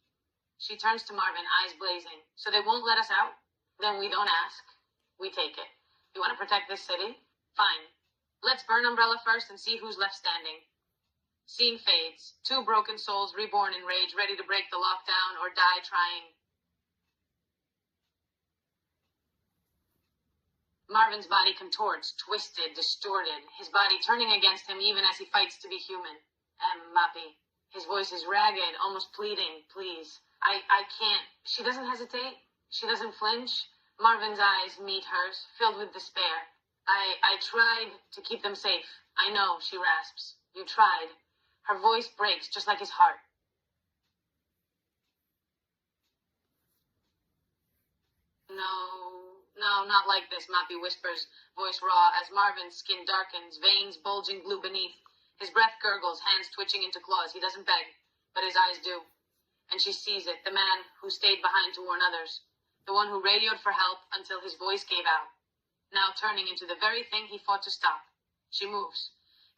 She turns to Marvin, eyes blazing. So they won't let us out? Then we don't ask. We take it. You want to protect this city? Fine. Let's burn Umbrella first and see who's left standing. Scene fades. Two broken souls reborn in rage, ready to break the lockdown or die trying. Marvin's body contorts, twisted, distorted, his body turning against him even as he fights to be human. Mapi. His voice is ragged, almost pleading. Please. I can't. She doesn't hesitate. She doesn't flinch. Marvin's eyes meet hers, filled with despair. I tried to keep them safe. I know, she rasps. You tried. Her voice breaks, just like his heart. No, not like this, Mapi whispers, voice raw, as Marvin's skin darkens, veins bulging blue beneath. His breath gurgles, hands twitching into claws. He doesn't beg, but his eyes do. And she sees it, the man who stayed behind to warn others. The one who radioed for help until his voice gave out. Now turning into the very thing he fought to stop. She moves.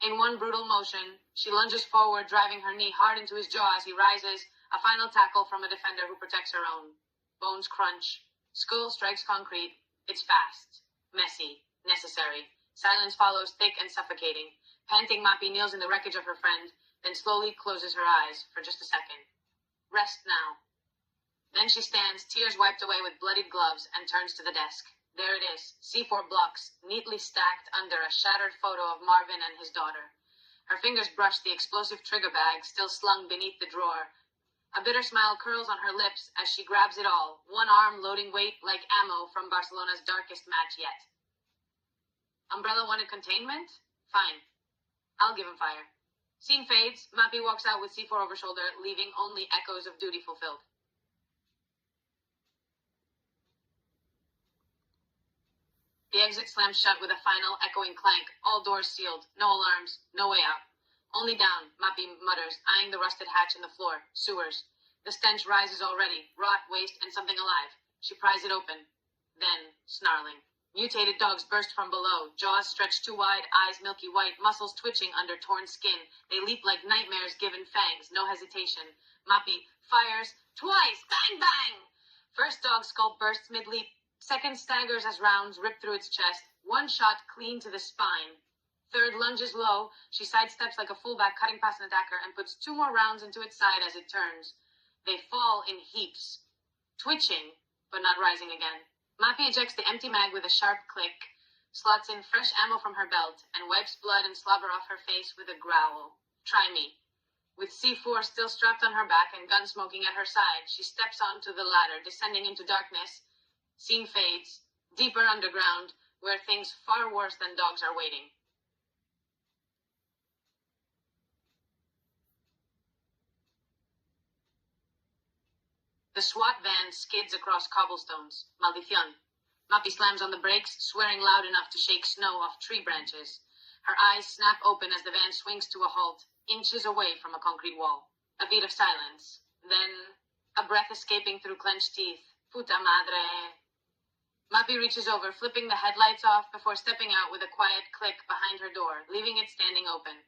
In one brutal motion, she lunges forward, driving her knee hard into his jaw as he rises, a final tackle from a defender who protects her own. Bones crunch. Skull strikes concrete. It's fast. Messy. Necessary. Silence follows, thick and suffocating. Panting, Mapi kneels in the wreckage of her friend, then slowly closes her eyes for just a second. Rest now. Then she stands, tears wiped away with bloodied gloves, and turns to the desk. There it is, C4 blocks, neatly stacked under a shattered photo of Marvin and his daughter. Her fingers brush the explosive trigger bag still slung beneath the drawer. A bitter smile curls on her lips as she grabs it all, one arm loading weight like ammo from Barcelona's darkest match yet. Umbrella wanted containment? Fine. I'll give him fire. Scene fades. Mapi walks out with C4 over shoulder, leaving only echoes of duty fulfilled. The exit slams shut with a final echoing clank, all doors sealed, no alarms, no way out. Only down, Mapi mutters, eyeing the rusted hatch in the floor. Sewers. The stench rises already, rot, waste, and something alive. She pries it open. Then, snarling. Mutated dogs burst from below, jaws stretched too wide, eyes milky white, muscles twitching under torn skin. They leap like nightmares given fangs, no hesitation. Mapi fires twice, bang, bang! First dog skull bursts mid-leap, second staggers as rounds rip through its chest, one shot clean to the spine. Third lunges low, she sidesteps like a fullback cutting past an attacker and puts two more rounds into its side as it turns. They fall in heaps, twitching, but not rising again. Mapi ejects the empty mag with a sharp click, slots in fresh ammo from her belt, and wipes blood and slobber off her face with a growl. Try me. With C4 still strapped on her back and gun smoking at her side, she steps onto the ladder, descending into darkness. Scene fades, deeper underground, where things far worse than dogs are waiting. The SWAT van skids across cobblestones. Maldición. Mapi slams on the brakes, swearing loud enough to shake snow off tree branches. Her eyes snap open as the van swings to a halt, inches away from a concrete wall. A beat of silence. Then, a breath escaping through clenched teeth. Puta madre. Mapi reaches over, flipping the headlights off before stepping out with a quiet click behind her door, leaving it standing open.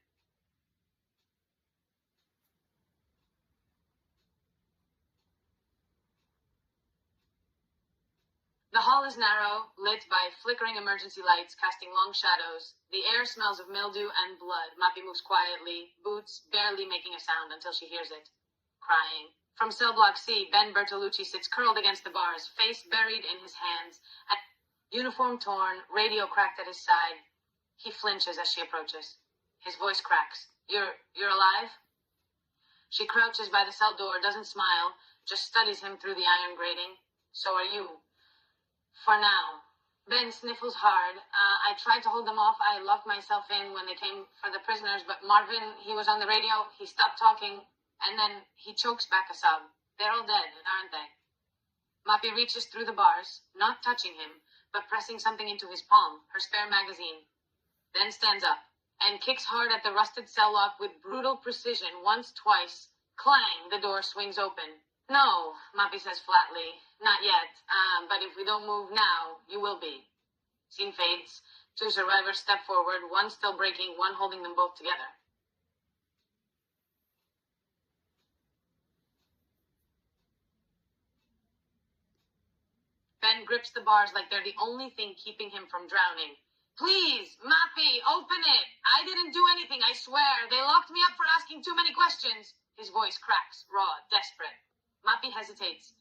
The hall is narrow, lit by flickering emergency lights casting long shadows. The air smells of mildew and blood. Mapi moves quietly, boots barely making a sound until she hears it. Crying. From cell block C, Ben Bertolucci sits curled against the bars, face buried in his hands, uniform torn, radio cracked at his side. He flinches as she approaches. His voice cracks. You're alive? She crouches by the cell door, doesn't smile, just studies him through the iron grating. So are you. For now. Ben sniffles hard. I tried to hold them off. I locked myself in when they came for the prisoners, but Marvin, he was on the radio. He stopped talking, and then he chokes back a sob. They're all dead, aren't they? Mapi reaches through the bars, not touching him, but pressing something into his palm, her spare magazine. Then stands up, and kicks hard at the rusted cell lock with brutal precision, once, twice. Clang, the door swings open. No, Mapi says flatly. Not yet, but if we don't move now, you will be. Scene fades. Two survivors step forward, one still breaking, one holding them both together. Ben grips the bars like they're the only thing keeping him from drowning. Please, Mapi, open it! I didn't do anything, I swear. They locked me up for asking too many questions. His voice cracks, raw, desperate. Mapi hesitates,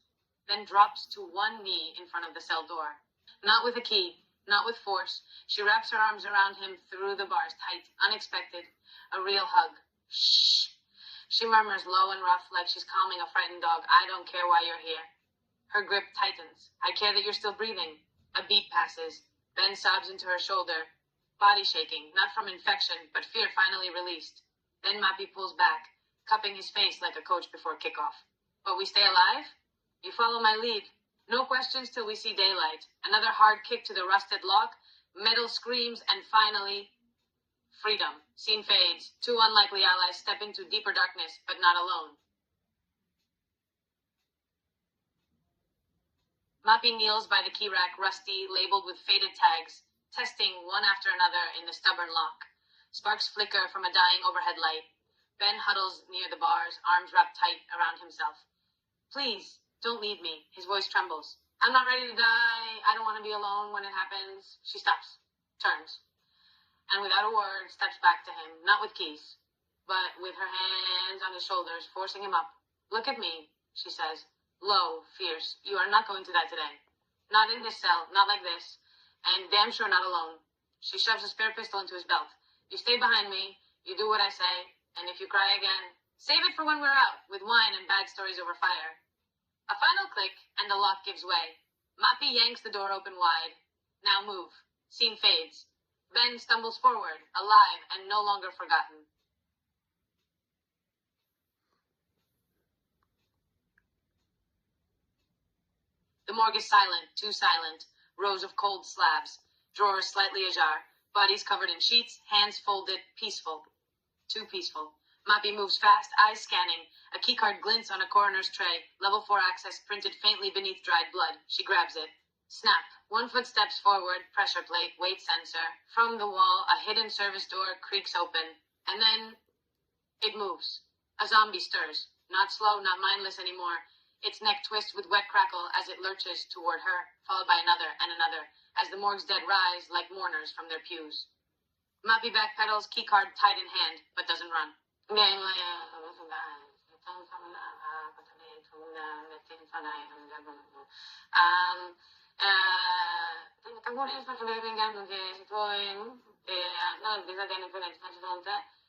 then drops to one knee in front of the cell door. Not with a key, not with force. She wraps her arms around him through the bars, tight, unexpected. A real hug. Shh. She murmurs low and rough like she's calming a frightened dog. I don't care why you're here. Her grip tightens. I care that you're still breathing. A beat passes. Ben sobs into her shoulder. Body shaking, not from infection, but fear finally released. Then Mapi pulls back, cupping his face like a coach before kickoff. But we stay alive? You follow my lead. No questions till we see daylight. Another hard kick to the rusted lock, metal screams, and finally, freedom. Scene fades. Two unlikely allies step into deeper darkness, but not alone. Mapi kneels by the key rack, rusty, labeled with faded tags, testing one after another in the stubborn lock. Sparks flicker from a dying overhead light. Ben huddles near the bars, arms wrapped tight around himself. Please, don't leave me. His voice trembles. I'm not ready to die. I don't want to be alone when it happens. She stops, turns, and without a word, steps back to him, not with keys, but with her hands on his shoulders, forcing him up. Look at me, she says. Low, fierce. You are not going to die today. Not in this cell, not like this, and damn sure not alone. She shoves a spare pistol into his belt. You stay behind me, you do what I say, and if you cry again, save it for when we're out, with wine and bad stories over fire. A final click, and the lock gives way. Mapi yanks the door open wide. Now move. Scene fades. Ben stumbles forward, alive and no longer forgotten. The morgue is silent, too silent. Rows of cold slabs. Drawers slightly ajar. Bodies covered in sheets, hands folded, peaceful. Too peaceful. Mapi moves fast, eyes scanning. A keycard glints on a coroner's tray. Level 4 access printed faintly beneath dried blood. She grabs it. Snap. 1 foot steps forward, pressure plate, weight sensor. From the wall, a hidden service door creaks open. And then, it moves. A zombie stirs. Not slow, not mindless anymore. Its neck twists with wet crackle as it lurches toward her, followed by another and another, as the morgue's dead rise like mourners from their pews. Mapi backpedals, keycard tight in hand, but doesn't run.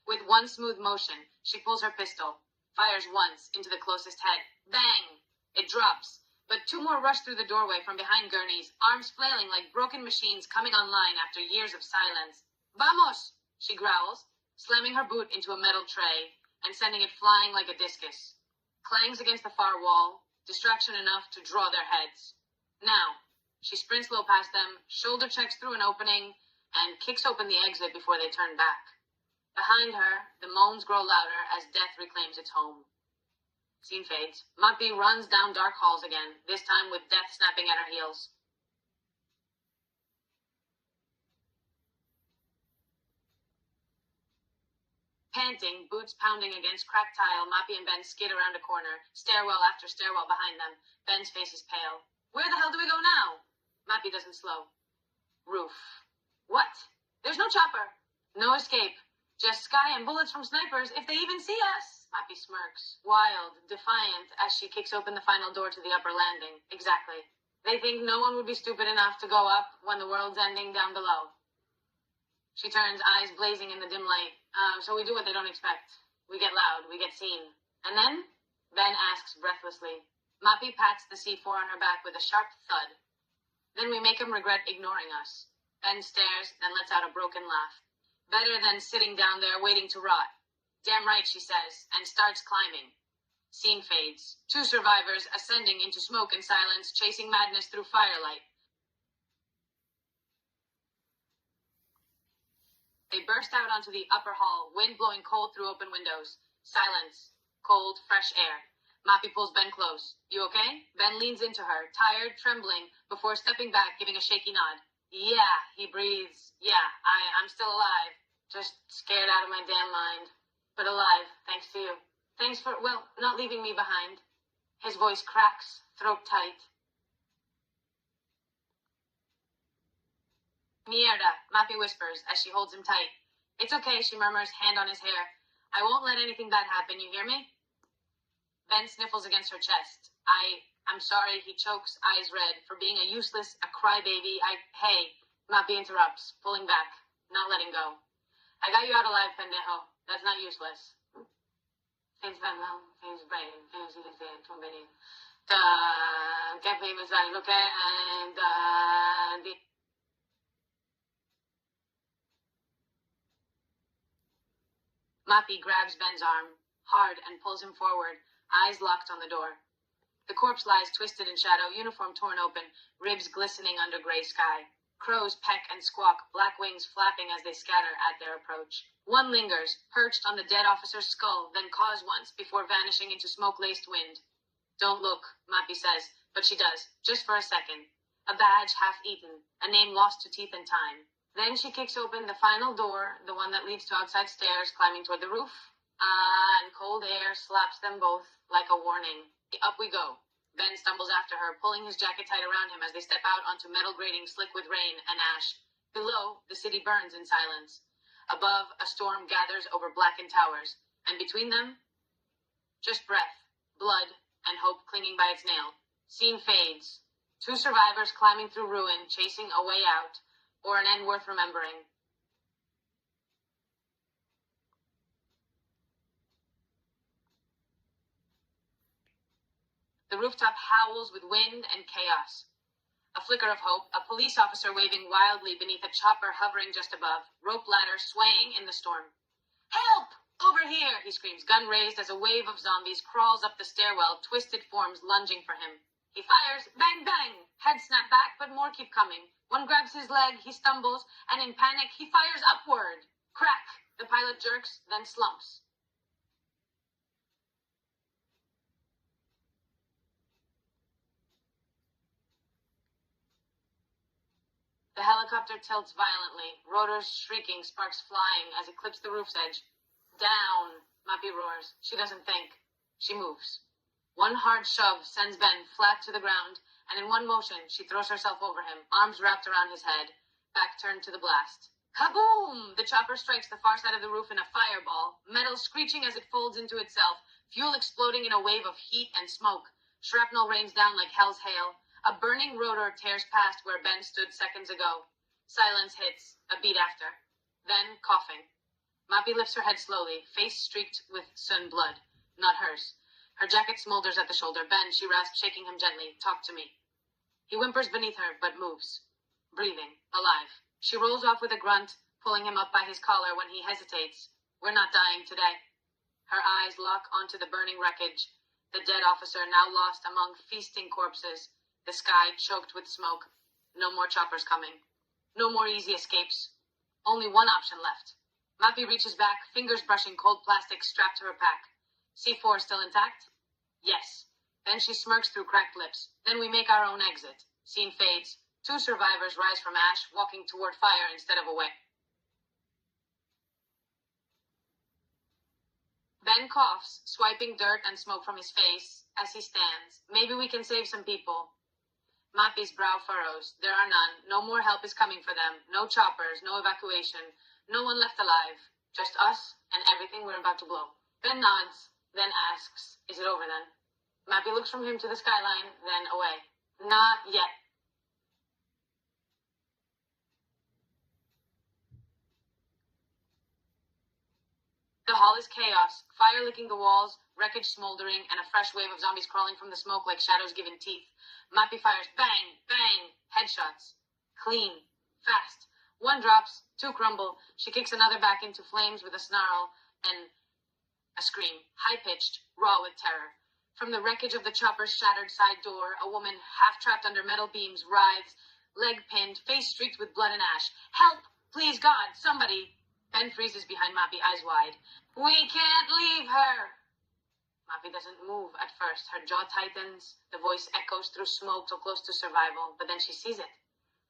With one smooth motion, she pulls her pistol, fires once into the closest head. Bang! It drops, but two more rush through the doorway from behind gurneys, arms flailing like broken machines coming online after years of silence. Vamos! She growls, slamming her boot into a metal tray and sending it flying like a discus. Clangs against the far wall, distraction enough to draw their heads. Now, she sprints low past them, shoulder checks through an opening, and kicks open the exit before they turn back. Behind her, the moans grow louder as death reclaims its home. Scene fades. Mapi runs down dark halls again, this time with death snapping at her heels. Panting, boots pounding against cracked tile, Mapi and Ben skid around a corner, stairwell after stairwell behind them. Ben's face is pale. Where the hell do we go now? Mapi doesn't slow. Roof. What? There's no chopper. No escape. Just sky and bullets from snipers if they even see us. Mapi smirks, wild, defiant, as she kicks open the final door to the upper landing. Exactly. They think no one would be stupid enough to go up when the world's ending down below. She turns, eyes blazing in the dim light. So we do what they don't expect. We get loud, we get seen. And then? Ben asks breathlessly. Mapi pats the C4 on her back with a sharp thud. Then we make him regret ignoring us. Ben stares, then lets out a broken laugh. Better than sitting down there waiting to rot. Damn right, she says, and starts climbing. Scene fades. 2 survivors ascending into smoke and silence, chasing madness through firelight. They burst out onto the upper hall, wind blowing cold through open windows. Silence. Cold, fresh air. Mapi pulls Ben close. You okay? Ben leans into her, tired, trembling, before stepping back, giving a shaky nod. Yeah, he breathes. Yeah, I'm still alive. Just scared out of my damn mind. But alive, thanks to you. Thanks for, well, not leaving me behind. His voice cracks, throat tight. Mierda, Mapi whispers as she holds him tight. It's okay, she murmurs, hand on his hair. I won't let anything bad happen, you hear me? Ben sniffles against her chest. I'm sorry, he chokes, eyes red, for being a useless, a crybaby. Hey, Mapi interrupts, pulling back, not letting go. I got you out alive, pendejo. That's not useless. Things went well, things brain, things you can say, convenient. Can't believe it's right, okay? And, Mapi grabs Ben's arm, hard, and pulls him forward, eyes locked on the door. The corpse lies twisted in shadow, uniform torn open, ribs glistening under gray sky. Crows peck and squawk, black wings flapping as they scatter at their approach. One lingers, perched on the dead officer's skull, then caws once before vanishing into smoke-laced wind. Don't look, Mapi says, but she does, just for a second. A badge half-eaten, a name lost to teeth and time. Then she kicks open the final door, the one that leads to outside stairs, climbing toward the roof. And cold air slaps them both like a warning. Up we go. Ben stumbles after her, pulling his jacket tight around him as they step out onto metal grating slick with rain and ash. Below, the city burns in silence. Above, a storm gathers over blackened towers. And between them, just breath, blood, and hope clinging by its nail. Scene fades. 2 survivors climbing through ruin, chasing a way out, or an end worth remembering. The rooftop howls with wind and chaos. A flicker of hope, a police officer waving wildly beneath a chopper hovering just above, rope ladder swaying in the storm. Help! Over here, he screams, gun raised as a wave of zombies crawls up the stairwell, twisted forms lunging for him. He fires, bang, bang! Heads snap back, but more keep coming. One grabs his leg, he stumbles, and in panic, he fires upward. Crack! The pilot jerks, then slumps. The helicopter tilts violently, rotors shrieking, sparks flying as it clips the roof's edge. Down, Mapi roars. She doesn't think. She moves. One hard shove sends Ben flat to the ground, and in one motion, she throws herself over him, arms wrapped around his head, back turned to the blast. Kaboom! The chopper strikes the far side of the roof in a fireball, metal screeching as it folds into itself, fuel exploding in a wave of heat and smoke. Shrapnel rains down like hell's hail. A burning rotor tears past where Ben stood seconds ago. Silence hits, a beat after. Then, coughing. Mapi lifts her head slowly, face streaked with sun blood. Not hers. Her jacket smolders at the shoulder. Ben, she rasps, shaking him gently. Talk to me. He whimpers beneath her, but moves. Breathing. Alive. She rolls off with a grunt, pulling him up by his collar when he hesitates. We're not dying today. Her eyes lock onto the burning wreckage. The dead officer now lost among feasting corpses. The sky choked with smoke. No more choppers coming. No more easy escapes. Only one option left. Mapi reaches back, fingers brushing cold plastic strapped to her pack. C4 still intact? Yes. Then she smirks through cracked lips. Then we make our own exit. Scene fades. 2 survivors rise from ash, walking toward fire instead of away. Ben coughs, swiping dirt and smoke from his face as he stands. Maybe we can save some people. Mapi's brow furrows. There are none. No more help is coming for them. No choppers, no evacuation. No one left alive. Just us and everything we're about to blow. Ben nods, then asks, is it over then? Mapi looks from him to the skyline, then away. Not yet. The hall is chaos, fire licking the walls, wreckage smoldering, and a fresh wave of zombies crawling from the smoke like shadows given teeth. Mapi fires bang, bang, headshots. Clean, fast. One drops, two crumble. She kicks another back into flames with a snarl and a scream, high-pitched, raw with terror. From the wreckage of the chopper's shattered side door, a woman, half-trapped under metal beams, writhes, leg pinned, face streaked with blood and ash. Help! Please, God, somebody! Ben freezes behind Mapi, eyes wide. We can't leave her! Mapi doesn't move at first. Her jaw tightens. The voice echoes through smoke so close to survival, but then she sees it.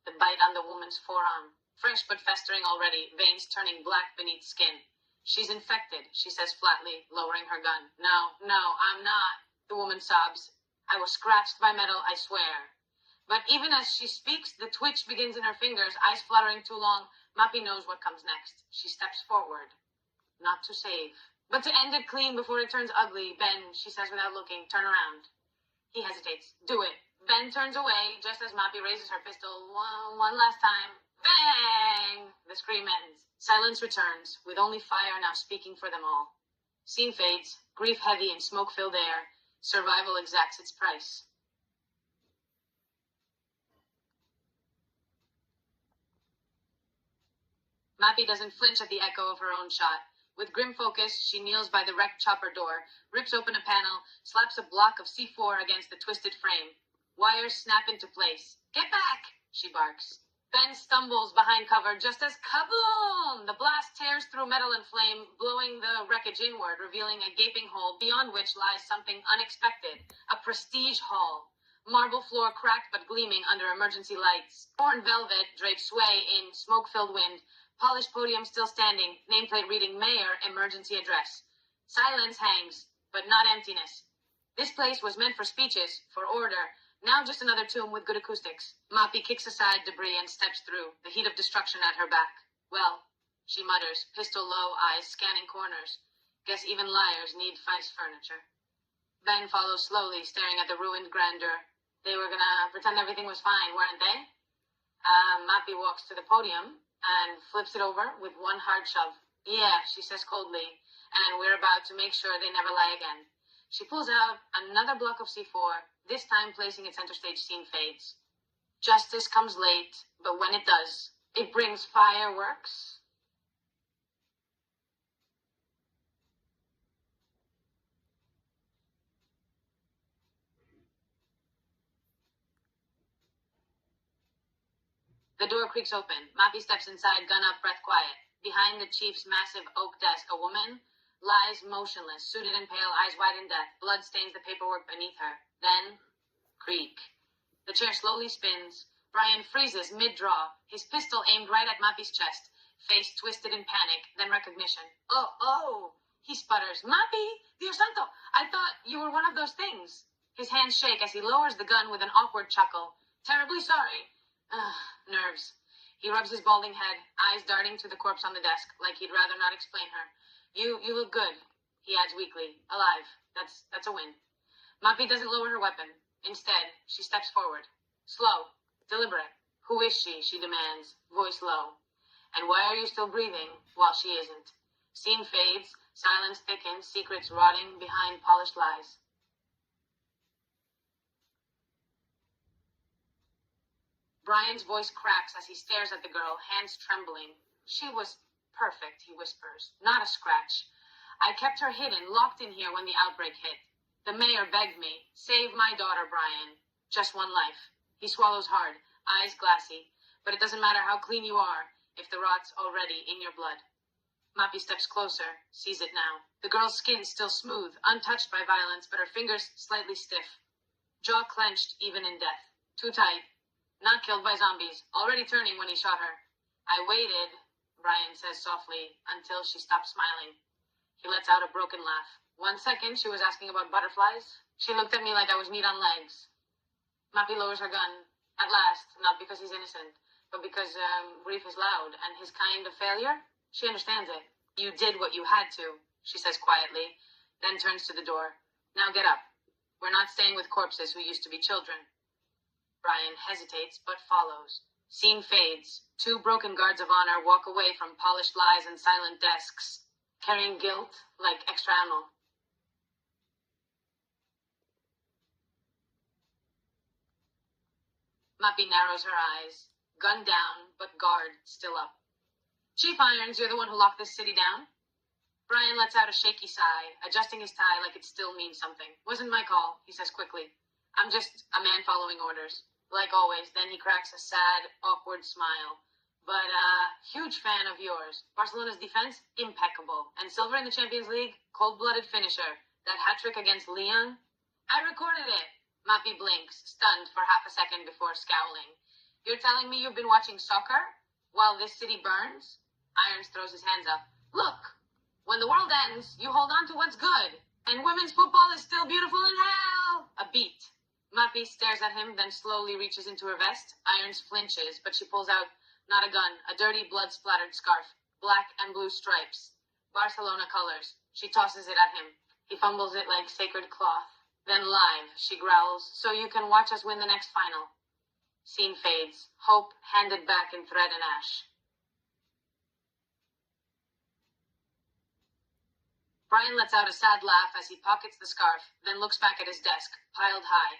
The bite on the woman's forearm. Fresh but festering already, veins turning black beneath skin. She's infected, she says flatly, lowering her gun. No, I'm not. The woman sobs. I was scratched by metal, I swear. But even as she speaks, the twitch begins in her fingers, eyes fluttering too long. Mapi knows what comes next. She steps forward. Not to save, but to end it clean before it turns ugly. Ben, she says without looking, turn around. He hesitates. Do it. Ben turns away just as Mapi raises her pistol one last time. Bang! The scream ends. Silence returns, with only fire now speaking for them all. Scene fades, grief heavy in smoke-filled air. Survival exacts its price. Mapi doesn't flinch at the echo of her own shot. With grim focus, she kneels by the wrecked chopper door, rips open a panel, slaps a block of C4 against the twisted frame. Wires snap into place. Get back! She barks. Ben stumbles behind cover just as kaboom! The blast tears through metal and flame, blowing the wreckage inward, revealing a gaping hole beyond which lies something unexpected. A prestige hall. Marble floor cracked but gleaming under emergency lights. Torn velvet drapes sway in smoke-filled wind. Polished podium still standing, nameplate reading Mayor Emergency Address. Silence hangs, but not emptiness. This place was meant for speeches, for order. Now just another tomb with good acoustics. Mapi kicks aside debris and steps through, the heat of destruction at her back. Well, she mutters, pistol low, eyes scanning corners. Guess even liars need face furniture. Ben follows slowly, staring at the ruined grandeur. They were gonna pretend everything was fine, weren't they? Mapi walks to the podium and flips it over with one hard shove. Yeah, she says coldly, and we're about to make sure they never lie again. She pulls out another block of C4, this time placing it center stage. Scene fades. Justice comes late, but when it does, it brings fireworks. The door creaks open. Mapi steps inside, gun up, breath quiet. Behind the chief's massive oak desk, a woman lies motionless, suited and pale, eyes wide in death. Blood stains the paperwork beneath her. Then, creak. The chair slowly spins. Brian freezes mid-draw, his pistol aimed right at Mapi's chest. Face twisted in panic, then recognition. Oh, he sputters. Mapi, Dios santo, I thought you were one of those things. His hands shake as he lowers the gun with an awkward chuckle. Terribly sorry. Nerves. He rubs his balding head, eyes darting to the corpse on the desk, like he'd rather not explain her. You look good, he adds weakly. Alive. That's a win. Mapi doesn't lower her weapon. Instead, she steps forward. Slow. Deliberate. Who is she? She demands, voice low. And why are you still breathing while she isn't? Scene fades, silence thickens, secrets rotting behind polished lies. Brian's voice cracks as he stares at the girl, hands trembling. She was perfect, he whispers. Not a scratch. I kept her hidden, locked in here when the outbreak hit. The mayor begged me. Save my daughter, Brian. Just one life. He swallows hard, eyes glassy. But it doesn't matter how clean you are if the rot's already in your blood. Mapi steps closer, sees it now. The girl's skin still smooth, untouched by violence, but her fingers slightly stiff. Jaw clenched even in death. Too tight. Not killed by zombies, already turning when he shot her. I waited, Brian says softly, until she stopped smiling. He lets out a broken laugh. 1 second, she was asking about butterflies. She looked at me like I was meat on legs. Mapi lowers her gun. At last, not because he's innocent, but because grief is loud, and his kind of failure, she understands it. You did what you had to, she says quietly, then turns to the door. Now get up. We're not staying with corpses who used to be children. Brian hesitates, but follows. Scene fades. Two broken guards of honor walk away from polished lies and silent desks, carrying guilt like extra ammo. Mapi narrows her eyes. Gun down, but guard still up. Chief Irons, you're the one who locked this city down? Brian lets out a shaky sigh, adjusting his tie like it still means something. Wasn't my call, he says quickly. I'm just a man following orders. Like always, then he cracks a sad, awkward smile. But, huge fan of yours. Barcelona's defense, impeccable. And silver in the Champions League, cold-blooded finisher. That hat-trick against Lyon? I recorded it. Mapi blinks, stunned for half a second before scowling. You're telling me you've been watching soccer while this city burns? Irons throws his hands up. Look, when the world ends, you hold on to what's good. And women's football is still beautiful in hell. A beat. Mapi stares at him, then slowly reaches into her vest. Irons flinches, but she pulls out not a gun, a dirty, blood-splattered scarf. Black and blue stripes. Barcelona colors. She tosses it at him. He fumbles it like sacred cloth. Then live, she growls, so you can watch us win the next final. Scene fades. Hope handed back in thread and ash. Brian lets out a sad laugh as he pockets the scarf, then looks back at his desk, piled high.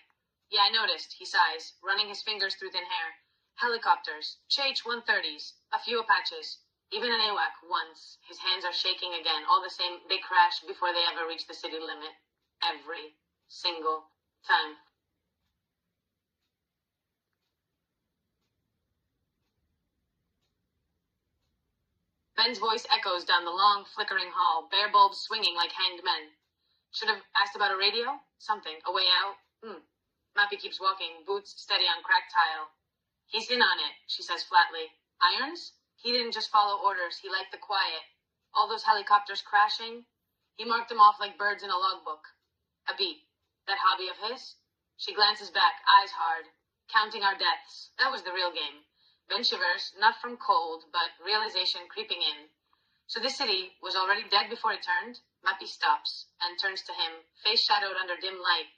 Yeah, I noticed, he sighs, running his fingers through thin hair. Helicopters, CH-130s, a few Apaches, even an AWAC once. His hands are shaking again, all the same, they crash before they ever reach the city limit. Every single time. Ben's voice echoes down the long, flickering hall, bare bulbs swinging like hanged men. Should have asked about a radio? Something. A way out? Mapi keeps walking, boots steady on cracked tile. He's in on it, she says flatly. Irons? He didn't just follow orders, he liked the quiet. All those helicopters crashing? He marked them off like birds in a logbook. A beat. That hobby of his? She glances back, eyes hard. Counting our deaths. That was the real game. Ben shivers, not from cold, but realization creeping in. So this city was already dead before it turned? Mapi stops, and turns to him, face shadowed under dim light.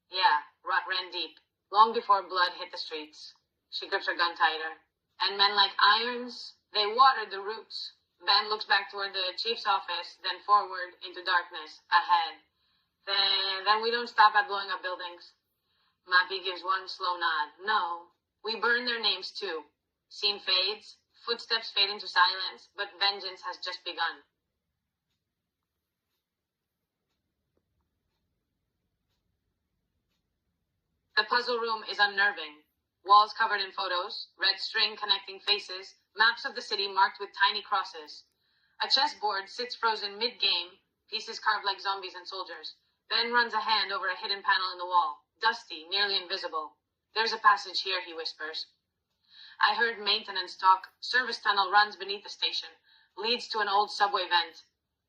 Yeah, rot ran deep, long before blood hit the streets. She grips her gun tighter. And men like Irons, they watered the roots. Ben looks back toward the chief's office, then forward into darkness, ahead. Then we don't stop at blowing up buildings. Mapi gives one slow nod. No, we burn their names too. Scene fades, footsteps fade into silence, but vengeance has just begun. The puzzle room is unnerving. Walls covered in photos, red string connecting faces, maps of the city marked with tiny crosses. A chessboard sits frozen mid-game, pieces carved like zombies and soldiers. Ben runs a hand over a hidden panel in the wall, dusty, nearly invisible. There's a passage here, he whispers. I heard maintenance talk. Service tunnel runs beneath the station, leads to an old subway vent,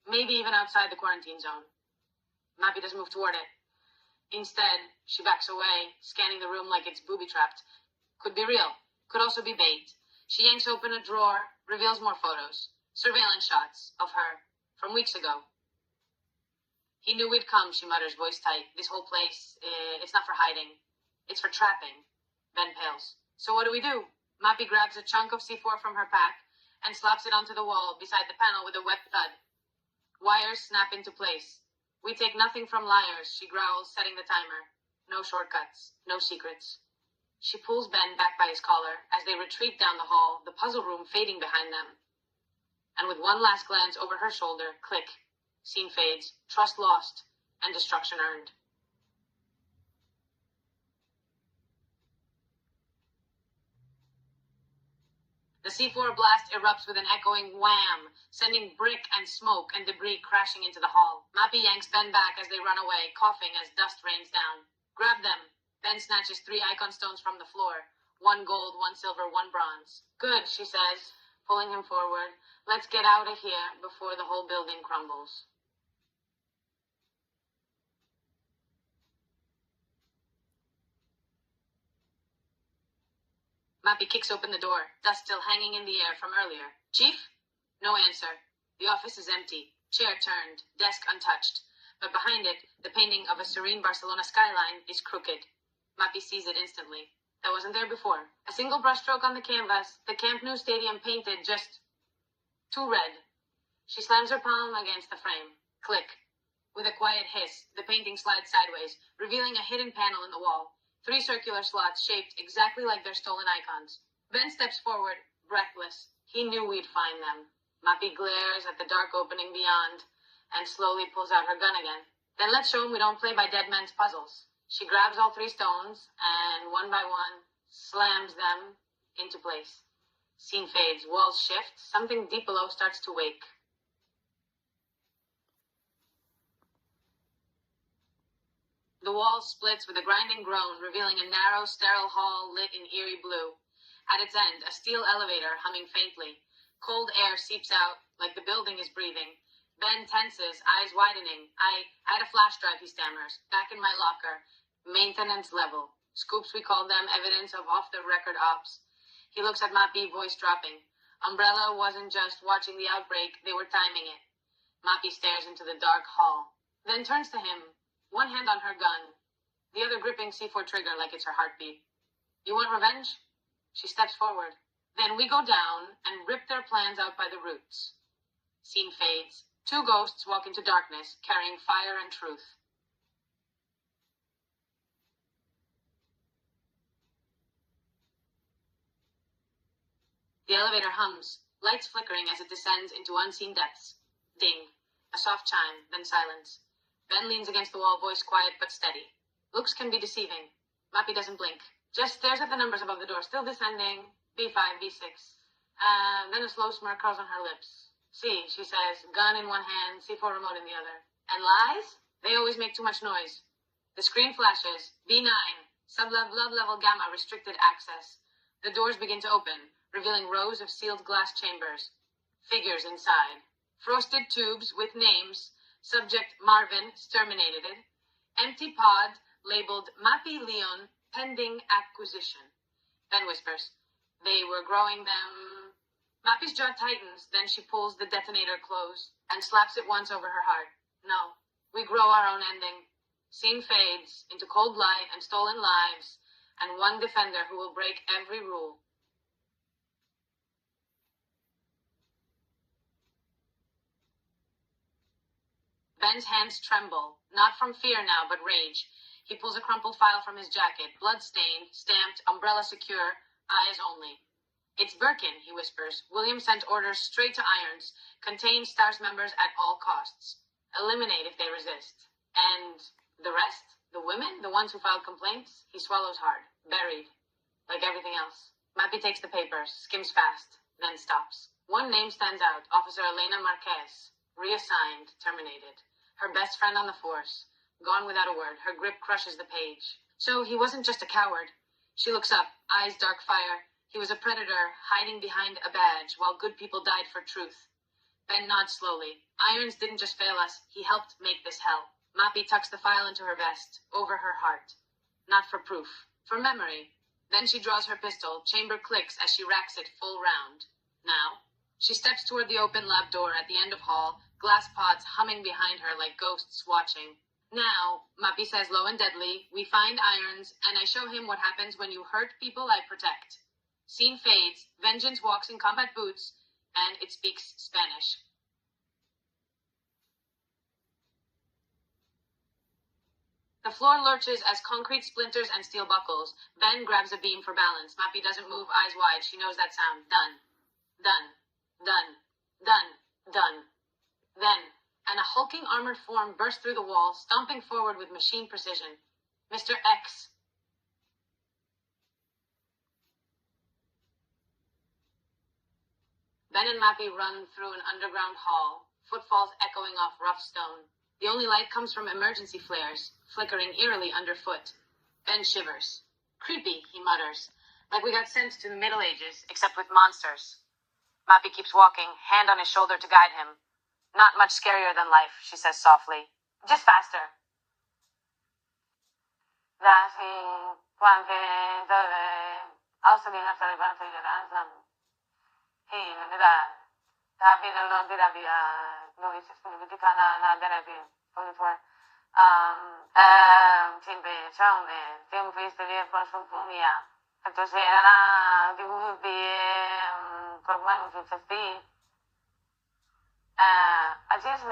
maybe even outside the quarantine zone. Mapi doesn't move toward it. Instead, she backs away, scanning the room like it's booby-trapped. Could be real, could also be bait. She yanks open a drawer, reveals more photos. Surveillance shots of her, from weeks ago. He knew we'd come, she mutters, voice tight. This whole place, it's not for hiding. It's for trapping. Ben pales. So what do? Mapi grabs a chunk of C4 from her pack and slaps it onto the wall beside the panel with a wet thud. Wires snap into place. We take nothing from liars, she growls, setting the timer. No shortcuts, no secrets. She pulls Ben back by his collar as they retreat down the hall, the puzzle room fading behind them. And with one last glance over her shoulder, click. Scene fades, trust lost, and destruction earned. The C4 blast erupts with an echoing wham, sending brick and smoke and debris crashing into the hall. Mapi yanks Ben back as they run away, coughing as dust rains down. Grab them. Ben snatches 3 icon stones from the floor. 1 gold, 1 silver, 1 bronze. Good, she says, pulling him forward. Let's get out of here before the whole building crumbles. Mapi kicks open the door, dust still hanging in the air from earlier. Chief? No answer. The office is empty. Chair turned, desk untouched. But behind it, the painting of a serene Barcelona skyline is crooked. Mapi sees it instantly. That wasn't there before. A single brushstroke on the canvas, the Camp Nou stadium painted just too red. She slams her palm against the frame. Click. With a quiet hiss, the painting slides sideways, revealing a hidden panel in the wall. 3 circular slots shaped exactly like their stolen icons. Ben steps forward, breathless. He knew we'd find them. Mapi glares at the dark opening beyond and slowly pulls out her gun again. Then let's show him we don't play by dead men's puzzles. She grabs all 3 stones and, one by one, slams them into place. Scene fades, walls shift, something deep below starts to wake. The wall splits with a grinding groan, revealing a narrow, sterile hall lit in eerie blue. At its end, a steel elevator humming faintly. Cold air seeps out, like the building is breathing. Ben tenses, eyes widening. I had a flash drive, he stammers. Back in my locker. Maintenance level. Scoops, we called them, evidence of off-the-record ops. He looks at Mapi, voice dropping. Umbrella wasn't just watching the outbreak, they were timing it. Mapi stares into the dark hall, then turns to him. One hand on her gun, the other gripping C4 trigger like it's her heartbeat. You want revenge? She steps forward. Then we go down and rip their plans out by the roots. Scene fades. 2 ghosts walk into darkness, carrying fire and truth. The elevator hums, lights flickering as it descends into unseen depths. Ding. A soft chime, then silence. Ben leans against the wall, voice quiet but steady. Looks can be deceiving. Mapi doesn't blink. Just stares at the numbers above the door, still descending. B5, B6. Then a slow smirk curls on her lips. See, she says, gun in one hand, C4 remote in the other. And lies? They always make too much noise. The screen flashes. B9. Sub-level gamma restricted access. The doors begin to open, revealing rows of sealed glass chambers. Figures inside. Frosted tubes with names. Subject Marvin, terminated. Empty pod labeled Mapi Leon, pending acquisition. Ben whispers, they were growing them. Mapi's jaw tightens, then she pulls the detonator close and slaps it once over her heart. No, we grow our own ending. Scene fades into cold light and stolen lives, and one defender who will break every rule. Ben's hands tremble, not from fear now, but rage. He pulls a crumpled file from his jacket, blood-stained, stamped, umbrella secure, eyes only. It's Birkin, he whispers. William sent orders straight to Irons. Contain STARS members at all costs. Eliminate if they resist. And the rest? The women? The ones who filed complaints? He swallows hard. Buried. Like everything else. Mapi takes the papers, skims fast, then stops. One name stands out. Officer Elena Marquez. Reassigned. Terminated. Her best friend on the force. Gone without a word. Her grip crushes the page. So he wasn't just a coward. She looks up, eyes dark fire. He was a predator, hiding behind a badge, while good people died for truth. Ben nods slowly. Irons didn't just fail us. He helped make this hell. Mapi tucks the file into her vest, over her heart. Not for proof. For memory. Then she draws her pistol. Chamber clicks as she racks it full round. Now, she steps toward the open lab door at the end of hall, glass pods humming behind her like ghosts watching. Now, Mapi says low and deadly, we find Irons, and I show him what happens when you hurt people I protect. Scene fades, Vengeance walks in combat boots, and it speaks Spanish. The floor lurches as concrete splinters and steel buckles. Ben grabs a beam for balance. Mapi doesn't move, eyes wide. She knows that sound. Done. Done. Done. Done. Done. Then, and a hulking armored form burst through the wall, stomping forward with machine precision. Mr. X. Ben and Mapi run through an underground hall, footfalls echoing off rough stone. The only light comes from emergency flares, flickering eerily underfoot. Ben shivers. Creepy, he mutters, like we got sent to the Middle Ages, except with monsters. Mapi keeps walking, hand on his shoulder to guide him. Not much scarier than life, she says softly. Just faster. Außerdem hat er levantat de ransom. Nila, sabi ng loan dirabi, Louis is pinibiti ka na dirabi, 24. Siyempre, siyang, siyempre, istili po sa pumiya. At kasi, di mo pagman, 50. At yes,